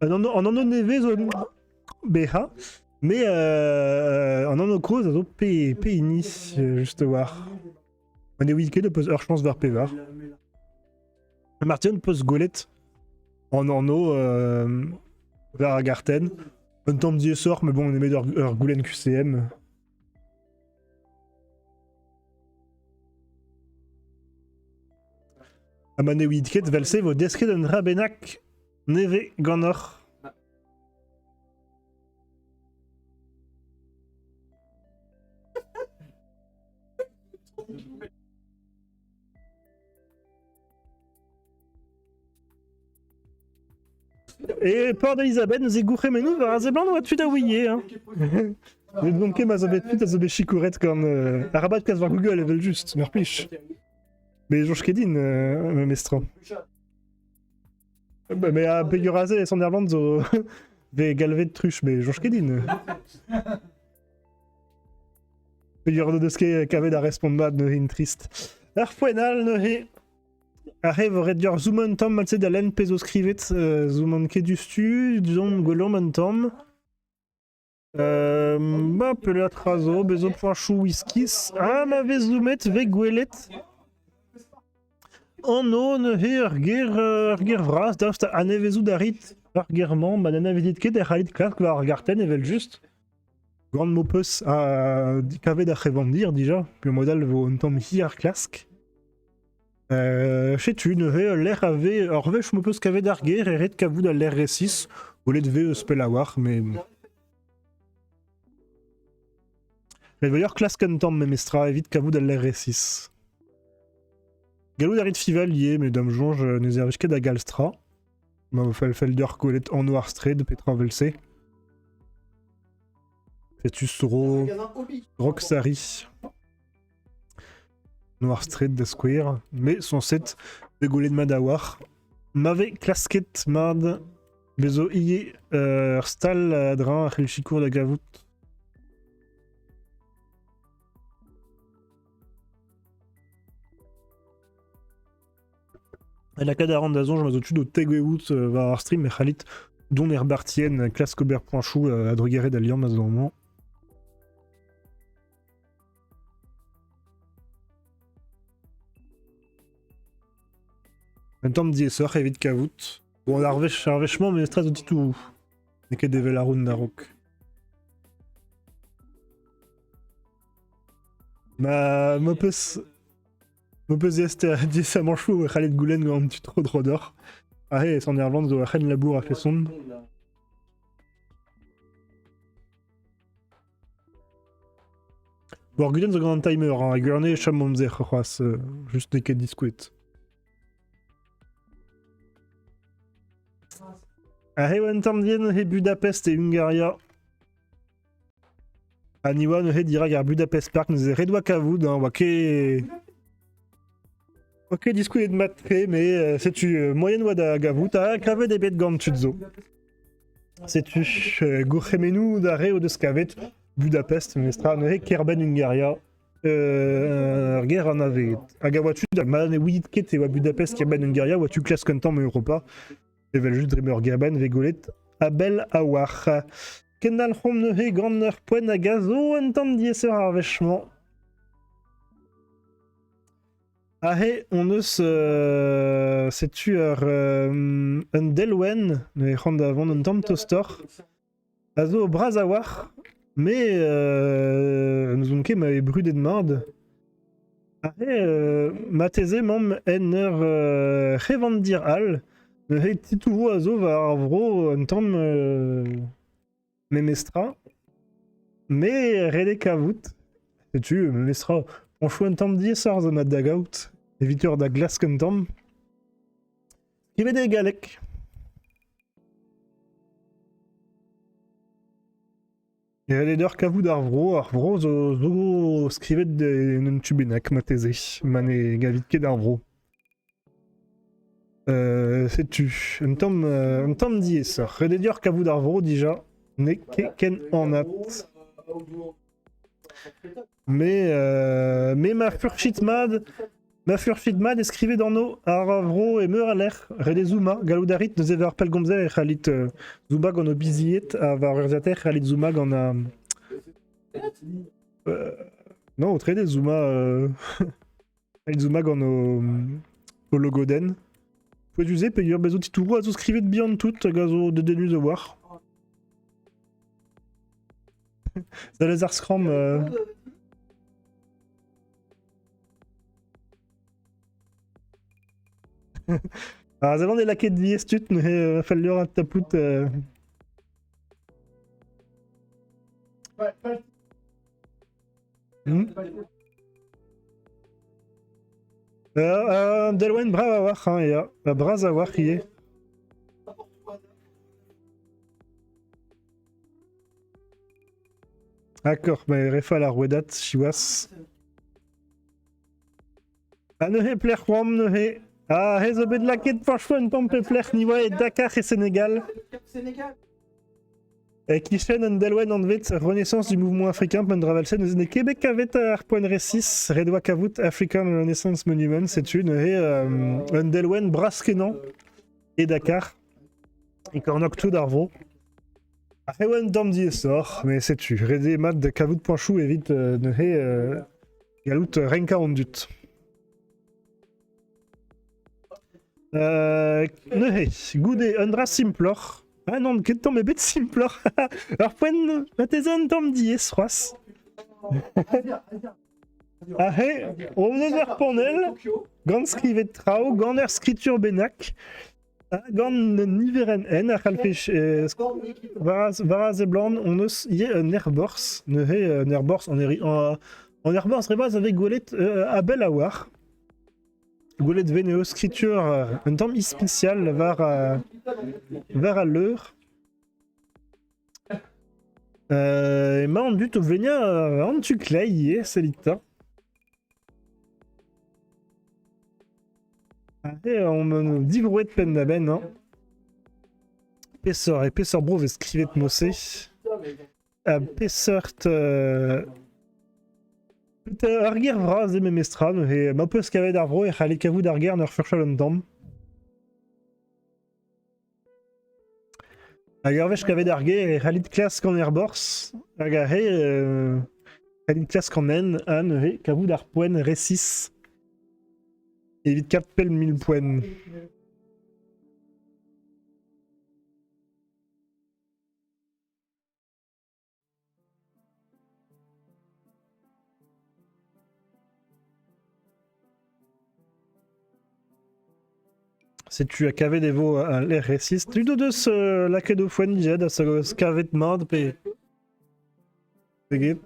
en Norno Neveso, Beha. Mais en en cause, à Péini, juste voir. On est week-end, pose heure chance vers Pévar. Martin pose Golette en Orno vers Agarten. Un temps de sort, mais bon, on est mis heure Goulen QCM. Amane Widket, Velse, vos descrits d'un Rabenak, Neve Ganor. Et Port d'Elisabeth nous égouré, mais nous, vers Azeblan, on va tout d'awouiller, hein. J'ai donc ma zobé de à zobé chicourette comme Arabat casse voir Google, elle veut juste, merpiche. Mais Georges Kedin, Mestran. Mais à Pegurazé et son Irlande, zo. Ve galvé de truche, mais Georges Kedin. Pegurado de ske qu'avait da respondre de hin triste. Arfouenal, ne arrive réduire Zoomon Tom, malcé d'Alain Peso scrivet, Zoomon Kedustu, Zon Golom Tom. Bah, peut-être Razo, Bezo Poinchou, Whiskis. Ah, m'avait zoomet, Veguelet. En on, Herger Vras, Daft, Anevezou Darit, Argerman, Banana Viditke, der Halit Clark, Vargarten, et juste. Grande Mopus à Kavé d'Achevandir déjà, puis le modèle vaut un temps hier clask. Chez tu ne l'air avait Orvech Mopus Kavé d'Arguer et Red Kavou dans l'air R6, au lieu de V Spellawar, mais. Mais d'ailleurs, clask un temps même Estra, évite Kavou dans l'air R6. Galou d'Arit Fivalier, mesdames jonges, nous arrivons à Galstra. Felder Colette en noir straight de Petra Velsé. Fetus Roxari. Noir straight de Square. Mais son set de Goulet de Madawar. Mave Clasket Mad. Bezo Iye Stal Adrin Achilchicour de Gavout. La Cadaran d'Azon, je m'azotu de Tegueout va stream et Khalit. Don Herbartienne, classe Cobert.chou à Drogueré d'Allian, Mazorman. Un temps de Diessor, évite Kavout. Bon, on a revêchement, mais stress de Titou. Et que des Velaroun d'Arok. Ma Mopus. Mopus Diessa Manchou, Khaled Goulen, un petit trop de rodeur. Ah, et son Irlande, de Ren Labour a fait son. Bon, Goulen, the grand timer, hein. Gurney, Chamonzer, Roas, juste des quêtes disquettes. Ah, et Wentardien, et Budapest et Hungaria. Aniwa, ne dira Budapest Park, nous est Redwa Kavoud, hein, Wake. Ok, disco est de matré, mais c'est-tu moyenne wada gavut a grave des bêtes gantuzo. C'est-tu Gouremenu d'Are ou de Scavet, Budapest, Mestra, Nere, Kerben, Hungaria, guerre en avait. Agawatu, Man, Witket et Budapest, Kerben, Hungaria, Watu, Classe Content, Europa, Evelju, Dreamer, Gerben, Vegolet, Abel, Awar. Kendall, Home, Nere, Grandner, Poen, Agazo, Entam, Diesser, Arvèchement. Ahe, on eus c'est-tu un Delwen, ne c'hant davant un tamm tostor, a zo braz a war, mais nous on ket ma e brudet mord. Ahe, ma teze mam en ur revandir al, ne he titouvo a zo va ar vro un tamm memestra, mais rede kavout, c'est-tu memestra, on chou un tamm dies ar zo mat da gaout. Éviteur da glace contom. Il y avait des galeks. Il y avait des deurs kavou d'arvro zo scrivet de n'tubenak mateze, mané gavitke d'arvro. C'est-tu un tom dies, rededior kavou d'arvro déjà, ne ken en at. Mais ma furchitmad. Ma furfidmad escrivait dans nos Aravro et Meuraler, Redezuma, Galoudarit, de Zever Pelgomzel et Khalit Zubag en Obiziet, Avarzater, Khalit Zumag en a. Non, au Redezuma, Khalit Zumag en au Logoden. Pouvez user, payeur Bezo Titourou, Azo scrivait de bien tout, Gazo de Denu de War. Ça les Arscram. Alors, avant des laquettes de vie estut, mais fallu un tapout. Delwen brava war, hein, ya. Braz a war qui est. D'accord, mais refa la rouedat, chiwas. Ah, ne he plech wam, ne he. Ah, hezo bet laket parfois une pompe plech niwa et Dakar et Sénégal. Et qui chaîne un Delwen en vet renaissance du mouvement africain pendravelsen ne Québec avait à point récis redwa kavout African Renaissance Monument c'est une un Delwen braskenan et Dakar et cornoc tout d'arvo. Rewen dom di sort mais c'est tu redé mat de kavout poinchou et vite ne he galout renka on dut. Ne he goudé undra simplor. Ah non, que temps mais bête simplor. Alors point la tezan tom dies roas. Ah hey, on est ponel. Gant skrivet trao, gant scripture benak. Gant niveren en a chalfech varaz e blan on eus ye un airbors, ne he un airbors en airbors rebaz avec golet abel a war. Golet veneo scripture un temps spécial var à l'heure. Ma on dut venir en tu clay, c'est l'ita. On me dit brouet de peine d'aben, hein. Pessor et Pessor Brov escrivet mossé. Pessort. Arger vraz et memestran, et ma peu scavet d'arvro et chalet kavou d'arger neur furchal un dam. Agarvech kaved d'arger et chalit classe qu'en airbors. Agaré chalit classe qu'en en, an, et kavou d'arpoen récis. Et vite 4 pelles 1000 points. C'est tu as cavé des veaux à l'air réciste. Tu dois de ce laquet de foin j'ai à ce cavé de merde, puis. C'est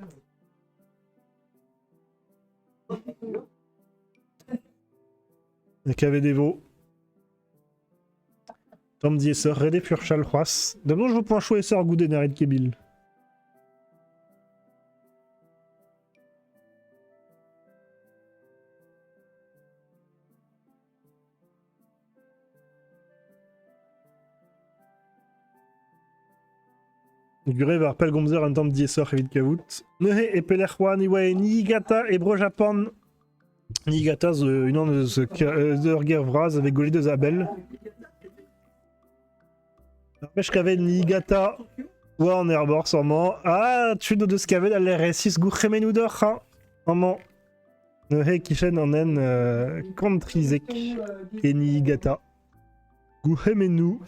le cavé des veaux. Tom dit sœur, redé pur chal roas. D'abord, je vous prends chou et sœur goût d'énergie de Kébil. Gure var pelgomzer un tamm diesor evit kavout. Neuhe e pelerwa niwae Niigata e bro Japan. Niigata unan eus ur ger vraz avec golet deus abel. Ar pech kavet Niigata oa an erbor sûrement. Ah, tu do deus kavet al R6 gourremenou d'or, hein. Maman. Neuhe kichen an en kantrizek e Niigata. Gourremenou.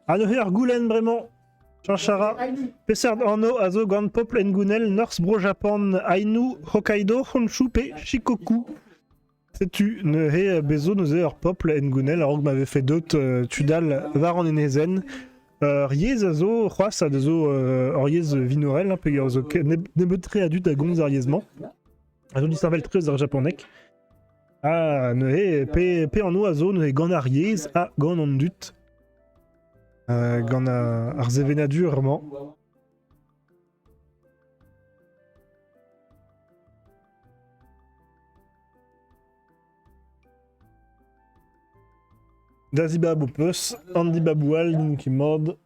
Ah, neuhe ar goulen bremañ. Chanchara. Pesard Orno, Azo, Grand Popl, Ngunel, North Bro Japan, Ainu, Hokkaido, Honshu, pe Shikoku. Sais-tu, neuhe bezo neuze ur Popl, Ngunel, alors que m'avait fait d'autres tudal var en enezen. Riez Azo, Roas, Azo, Oriez Vinorel, un peu Azo, Nebetre adut à gonz ariezement. Azo disservel treuz ar japonek. Ah, neuhe, pe Orno, Azo, neuhe gant ariez, a gant an dut. Gant ar zevenadur urmañ. Daziba bo peus, Andy Baboual, qui mord.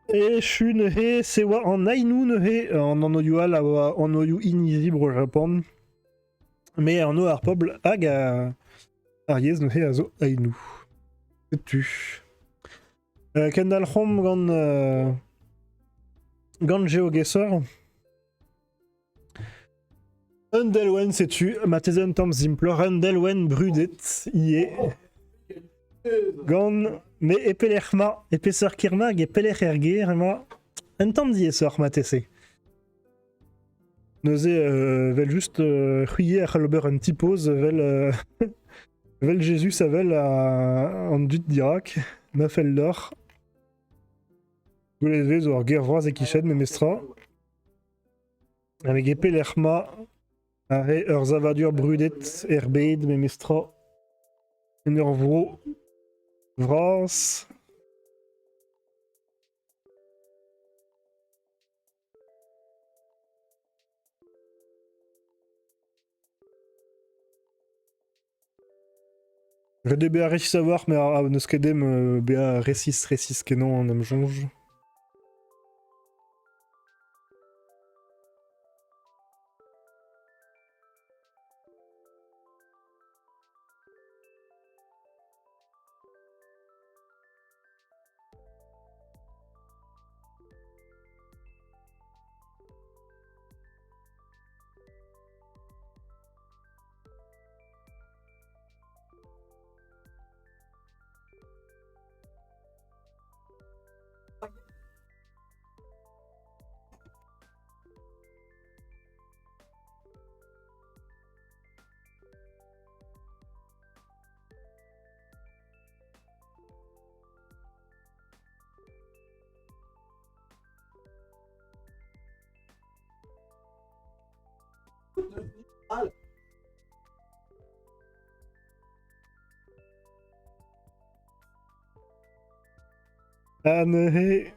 Et chu neuhe sewa en Ainu neuhe en onoyual a en oyu inizi bro Japan. Mais en o ar pobl hag a ariez neuhe a zo Ainu. Tu. Kendall Home gant geogesor. Undelwen sais-tu, matezen tam zimplor, Undelwen brudet, ie. Gant, me epelerma, epeseur kirmag, epeler erger, ma, un tam diesor matese. Neuze, vel just ruyer ar lober un tipose, vel, vel Jesus avel an dut dirak, ma fel d'or. Goulet vez or ger vraz e kichet me mestra. Avec epelerma, are ur zavadur brudet erbed me mestra. En ur vro. Vraz. Rede bea réussi savoir, mais neus kedem bea récis kenan an am jonge. Anne.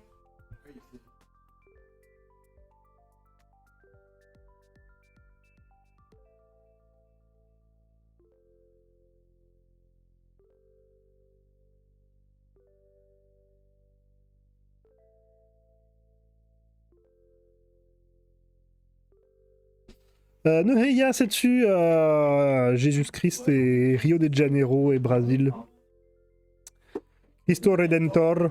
Neuheia, sais-tu, Jésus-Christ et Rio de Janeiro et Brésil. Cristo Redentor.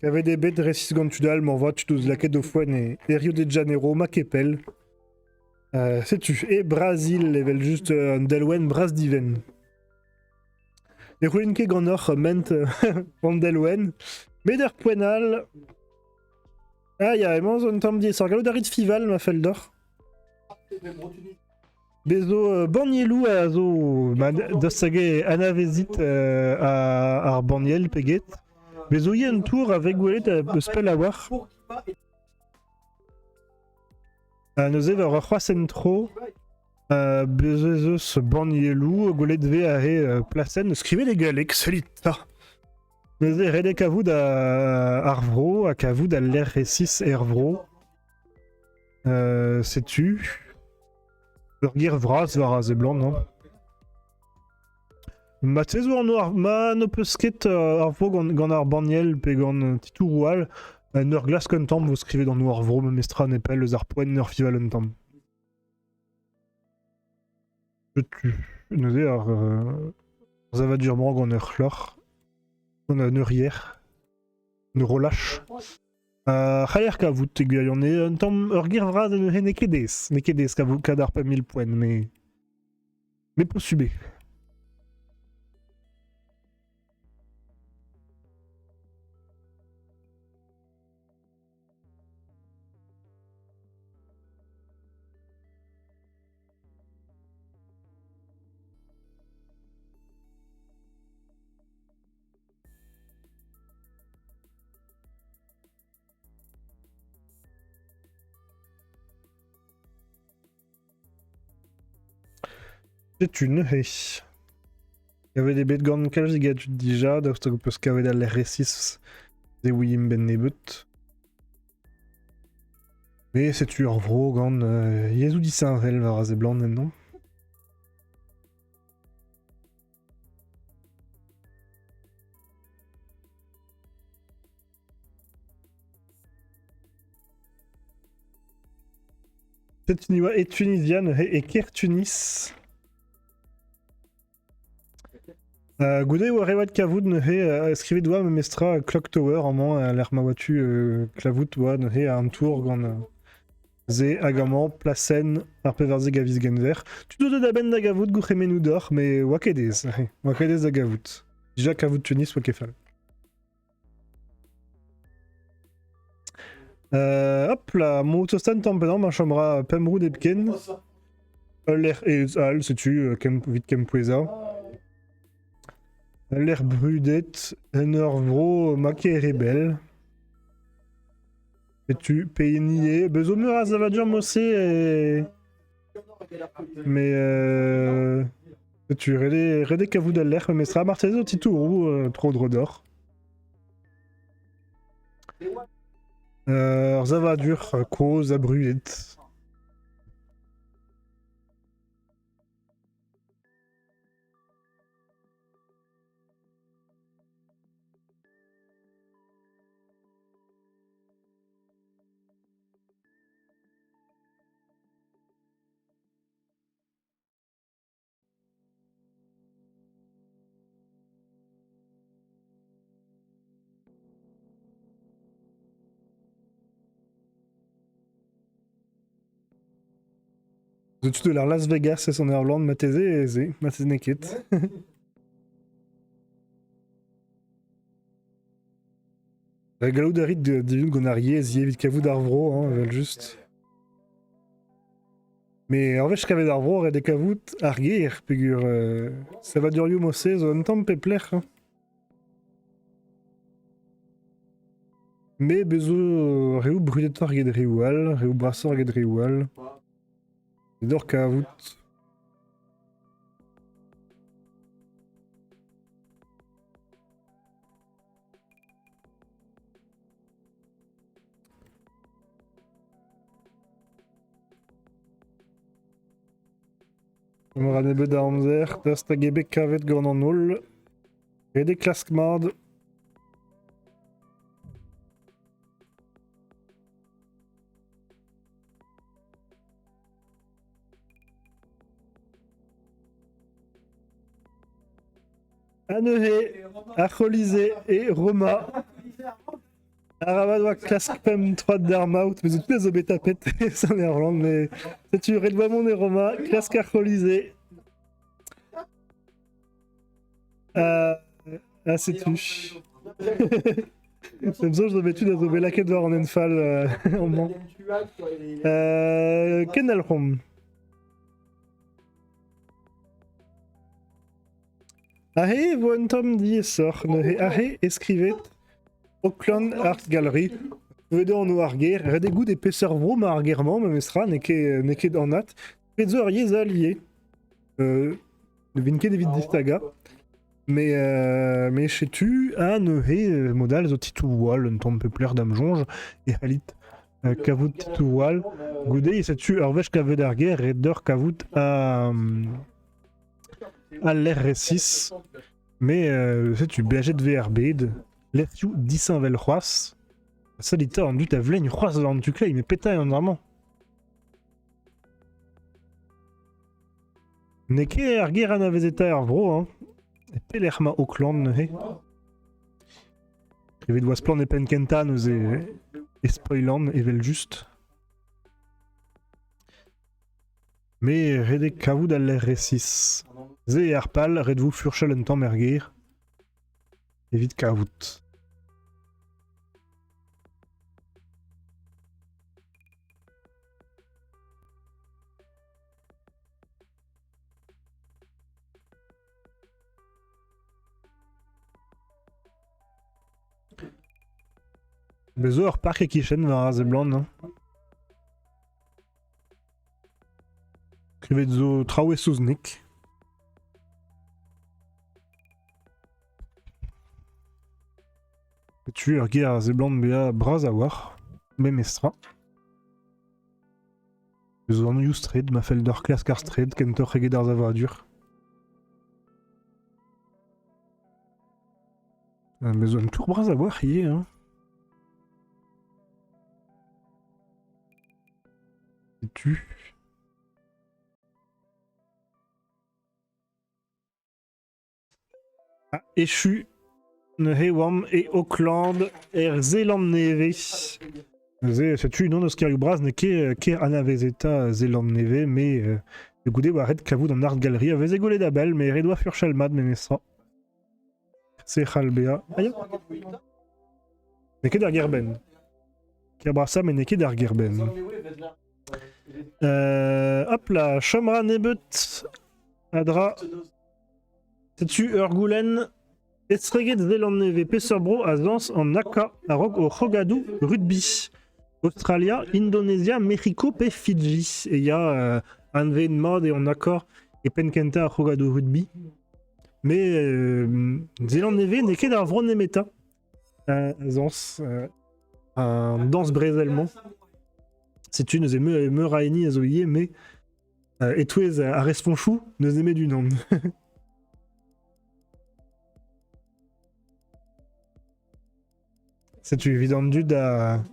Qui avait des bêtes récis gantudal, m'envoie tu doses la quête de Fouane et Rio de Janeiro, Makepel. Sais-tu, et Brésil, level juste un Delwen, Brasdiven. Et Ruinke Ganor, Ment, en Delwen. Meder Poenal. Ah, y'a vraiment un temps de Sargalo d'Arid Fival, ma Feldor. Bezo Bornielou a zo dostage anavezit a Borniel peget. Bezo y un tour avec Gouelet a spell a war. A neuze va roi centro. Bezeus Bornielou, Goledve Are Placen, scrivez les galeks, solita. Rede Kavoud à Arvro, à Kavoud à l'R6 Ervro. Sais-tu? Urgir Vras, Varaz et Blanc, non? Matez ou en noir, man opusket Arvro, Ganar Borniel, Pegan Titouroual, Nurglas Contam, vous scrivez dans Noirvro, Memestra, Nepel, le Zarpoen, Nerfivalentam. Je tue. Nous Zavadur Morg en Urchlor. On a Nurier. Neurolache. Khaler Kavout, Teguay, on est un temps Urgir Vraz et Nekedes. Nekedes, Kadar pas 1000 points, mais. Mais pour subir. C'est une, hey. Il y avait des bêtes gants calges, des tu déjà, parce qu'il y avait dans les R6 des William Ben Nebut. Mais c'est tu en gros, gant, Yezou dit ça, elle va raser blanc, non? C'est une et tunisienne et Kertunis. Goudé ou Arewat Kavoud ne he escrivez doigt mestra Clock Tower en moins l'air mawatu Klavout doigt ne he un tour gant Zé Agaman Placen Arpeverze Gavis Genver. Tu dois de ben d'Agavout Gouchemenou d'or mais Wakedez Wakedez d'Agavout. Déjà Kavout Tunis Wakefal. Hop là, mon autostan tempédant ma chambre Pemrou d'Epken. L'air et Al sais-tu vite Kempoueza. L'air brudette, Nervro, Maquet rebelle. Et tu payes nier. Bezomur à Zavadur Mossé et. Mais tu redé Kavoud d'aller, mais sera Martezo Titourou, trop de d'or. Zavadur, cause à brudette. Au-dessus de la Las Vegas et son Irlande, Mathézé et Zé, Mathézé Neket. Galoudarit de Divine Gonarié, Zié Vitkavou d'Arvro, hein, juste. Mais en fait, je cavais d'Arvro, et des Kavout, Arguer, figure. Ça va durer Mossé, zone temps pepler. Hein. Mais bezo Réou Brudetor Ged Réoual, Réou Brassor Ged Réoual. Dor Kavout. Moranebe d'Armzer, Dastagebe Kavet Gornanol. Et des Klaskmard. Anehe, Acholisé et Roma. Aravadois Klaskpem 3 d'Armaut, mais tous les obétas pétés, c'est en Irlande, mais c'est tu Redwamon et Roma, Klask Acholisé. Ah, c'est tu. C'est comme ça que je devais tuer des obélas qu'Edouard en Enfal en man. Kenelhom. Ahé, Voentom dit sort, Ahé, escrivez. Auckland Art Gallery. Vedez en Noirguer, Redégout d'épaisseur vro, Marguerment, Memestra, Neke en nat. Trezor yez allié. Vinke David Distaga. Mais chez tu a neuhe modal zo titoual un tombe plaire d'amjonge et halit kavout titoual goudé c'est tu arvech kavet d'arguer et d'or kavout à l'R6 mais c'est tu BG de VRB l'R2 10 vel roas salita en du ta vleigne roas dans tu clé mais péta en vraiment neke arguer an avezeta ervro hein Pelerma Auckland, he. Evit doa splan e Penkenta neus e spoilan evel just. Me redek kavout al l'R6. Ze e ar pal red vous furchel un tamm er ger. Evit kavout. Bezo ur park e kichen war a ze blant, hein. Krivet zo traoù e souznik. Tu ur ger a ze blant bea braz a war. Me mestra. Bezo an you stred, ma fel d'or klas kar stred, kentor eget ar zavadur. Bezo an tour braz a war hier, hein. Tu. Ah, échu. Nehewam et Auckland er Zeeland neve. C'est tu non eus ker braz ne ker anavezeta Zeeland neve mais le goude war red kavout an art galerie a veze gole d'abel mais redoa furchalmad mais mesra. C'est halbea. Aïe. Neke d'ar gerben. Ker brasa mais neke d'ar gerben. Hop là, Chomra Nebut Adra C'est-tu Urgulen Esreget Zeeland Neve Pesserbro Azans en Naka Arok au Hogadou Rugby Australia, Indonésia, Mexico et Fidji. Et il y a Anven Mod et en accord et Penkenta à Hogadou Rugby. Mais Zeeland Neve n'est qu'un d'Avron Nemeta Azans un danse brésilien. C'est une des me raini azoïe, mais et tous les à responchou nous aimait du nom. C'est évident du da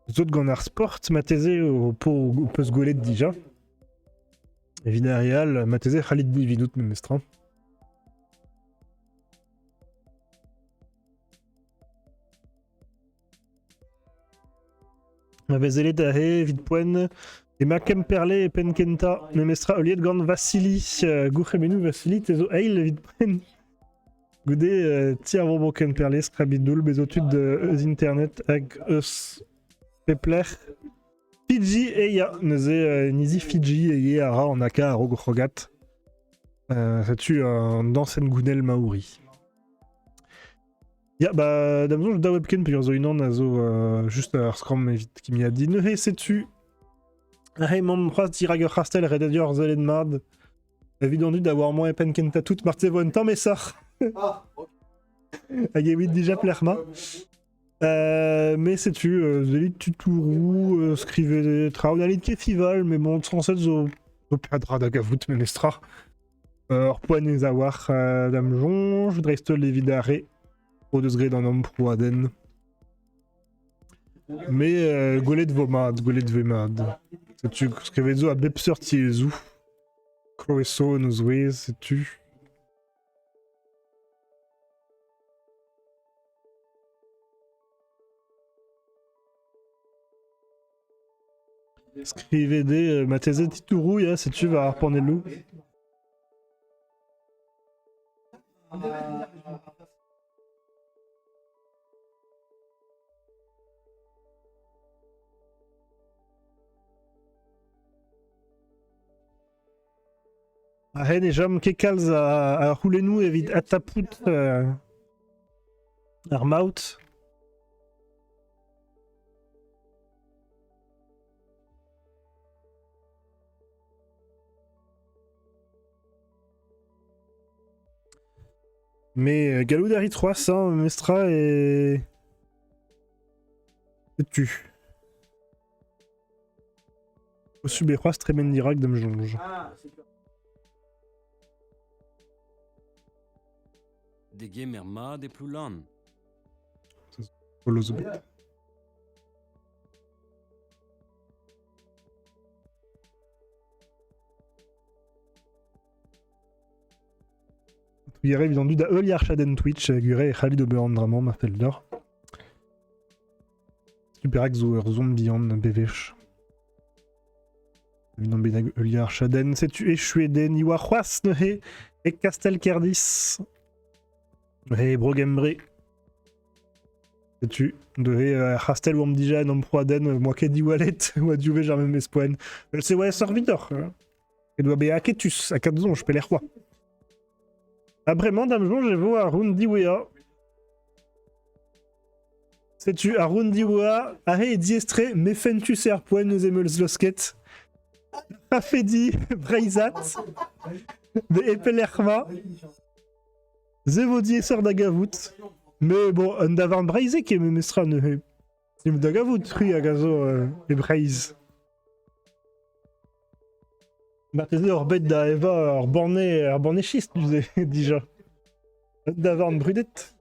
zot gonar sport mateze au peu se golet déjà. Évidemment real mateze Khalid Dividut memestra. Mavezele dahe vidpoen et Makem Perle et Penkenta memestra oliet gant Vassili Gouchemenu Vassili tezo eil vidpoen. Goudé tir vos Ken Perle scrabidoul bezotud de internet ag eus pepler Fidji et ya neze nizi Fidji et ye ara en aka a rogochogat. Ça tue un dansen gounel maouri. Ya bah d'abord da webken puis zo inan azo juste ar scrum evit qui m'y a dit ne sais-tu hey mon pras tirager hastel redadior zelenmard évident d'avoir moins Penkenta tout marté von temps mais ça Agewit déjà plerma mais sais-tu zelit tutourou scrivez traudalit festival mais bon sans cette zo perdra d'agavout menestra poignez à voir dame jonge dreistol les vidaré au degré d'un homme proaden. Mais golet de vomad, C'est-tu scrivezo à Bepser Tiezu. Croeso nous ouez, sais-tu. Scrivez des mateze titourouille, sais-tu, va arponder le loup. Ahen et jam kekalz a roulenou evit ataput ar maout. Mais Galoudari 300, Mestra et... C'est tu. Au Subérois, Tremendirak, Damjonge. Ah, c'est sûr. De Gemerma de Plulan. Olozobet. Gure vendu da Euliar Shaden Twitch, Gure et Khalid Oberandramon, Mafelder. Superax Zoer, Zombian, Bevech. Vinon Benag Euliar Shaden, c'est-tu échoué den Iwa Huas Nehe et Castel Kerdis. Hey Brogembre. C'est-tu de Hastel ou Amdija, Nom Proaden, moi qui dit Wallet, ou Adjuvé, Germain Mespoen. C'est ouais, Sorvidor. Et doit be Aketus, à 4 ans, je peux les rois. Après, Mandamjon, je vois Arundi Wea. Sais-tu, Arundi Wea, Aré et Diestre, Mefentus et Arpoen, nous aimons Losket. Rafedi, Breizat, de Epelerma, Zevodi et Sœur d'Agavout. Mais bon, un d'avant Breizé qui est Memestra, ne. C'est d'Agavout, oui, Agazo et Breiz. Martese Orbet da Eva, Orborné schiste, tu sais, déjà. D'avant Brudette.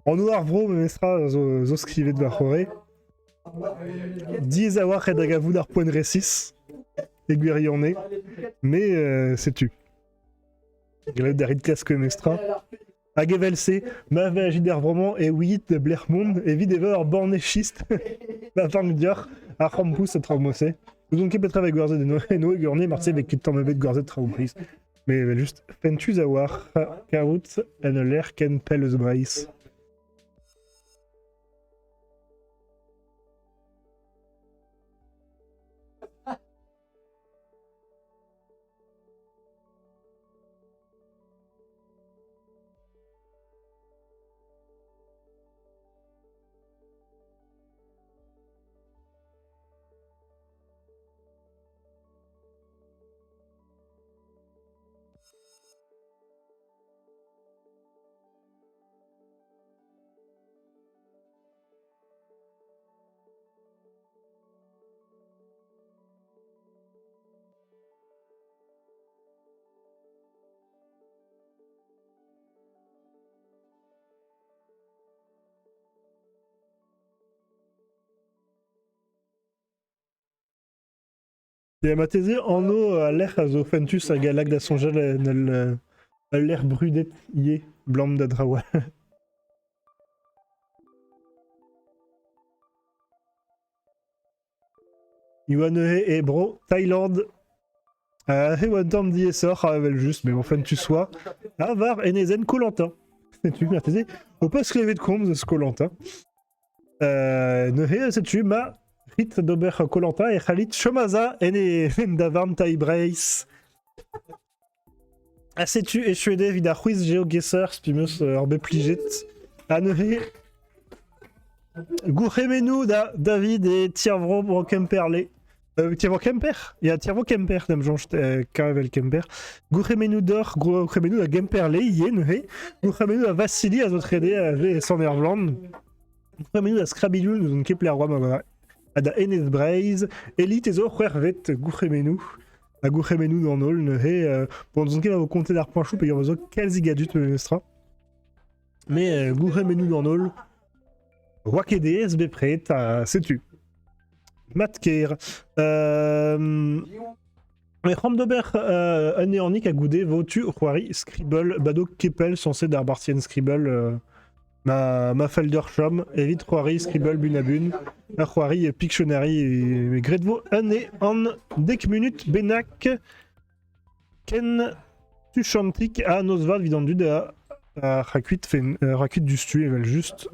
En noir, bro, Memestra, zo scrivet de Vachoré. Diezawa et Agavout d'Arpoen Ressis. Aiguirionné. Mais c'est tu. Galette d'Arid Casque Mestra. Agevelse, Mave Agider Vroman et Wit de Blermond, et Videver Borné Schiste. La fin de dire, à Rampus à Traumosé. Nous avons qu'à avec Guarzet de Noé, et Gurné, Marseille avec qui t'en avec Guarzet de Traumopris. Mais juste, Fentus Awar, Kaout, and l'air Ken Pelles Brace. Et Mathézé en eau à l'air à Zofentus à Galag da Songel à l'air brudet yé blanc d'Adrawal. Iwanehe et bro, Thaïlande. Ewantam dit sort, juste, mais enfin tu sois. Avar Enezen Koh-Lanta. Tu Mathézé, au poste levé de combe de ce Koh-Lanta. Nehe, c'est-tu ma. Rit d'Ober Koh-Lanta et Khalid Shomaza et Davarn Tai Brace. Ah, sais-tu, et Shwede, Vidahuis, GeoGuessr, Spimus, Orbe Pliget, Anehe, Gouremenu, David et Tiervro Kemperle. Tiervro Kemper? Il y a Tiervro Kemper, Damjonge, Karavel Kemper. Gouremenu d'Or, Gouremenu à Gemperle, Yenehe, Gouremenu à Vassili, à Zotrede, à Sandervland. Gouremenu à Scrabilul, nous avons Kepler Roi, Ada Enes Braise, Elite et Zorwervet, Gouremenu. À Gouremenu dans Nol, Nehe. Bon, donc, il va vous compter d'arpoint chou, et il va vous Kalzigadut, Memestra. Mais Gouremenu dans Nol. Wakede, SB prêt, sais-tu. Matker. Mais Ramdober, Anéornik à Goudé, Votu, Roari, Scribble, Bado, Kepel, censé d'Arbartienne Scribble. Ma Feldersham, Evit Roari, Scribble, Bunabun, Roari, Pictionary, Gredvo, Ané, An, Dekmunut, Benak, Ken, Tuchantik, à Nosval, Vidandud, à Rakuit du Stu, et juste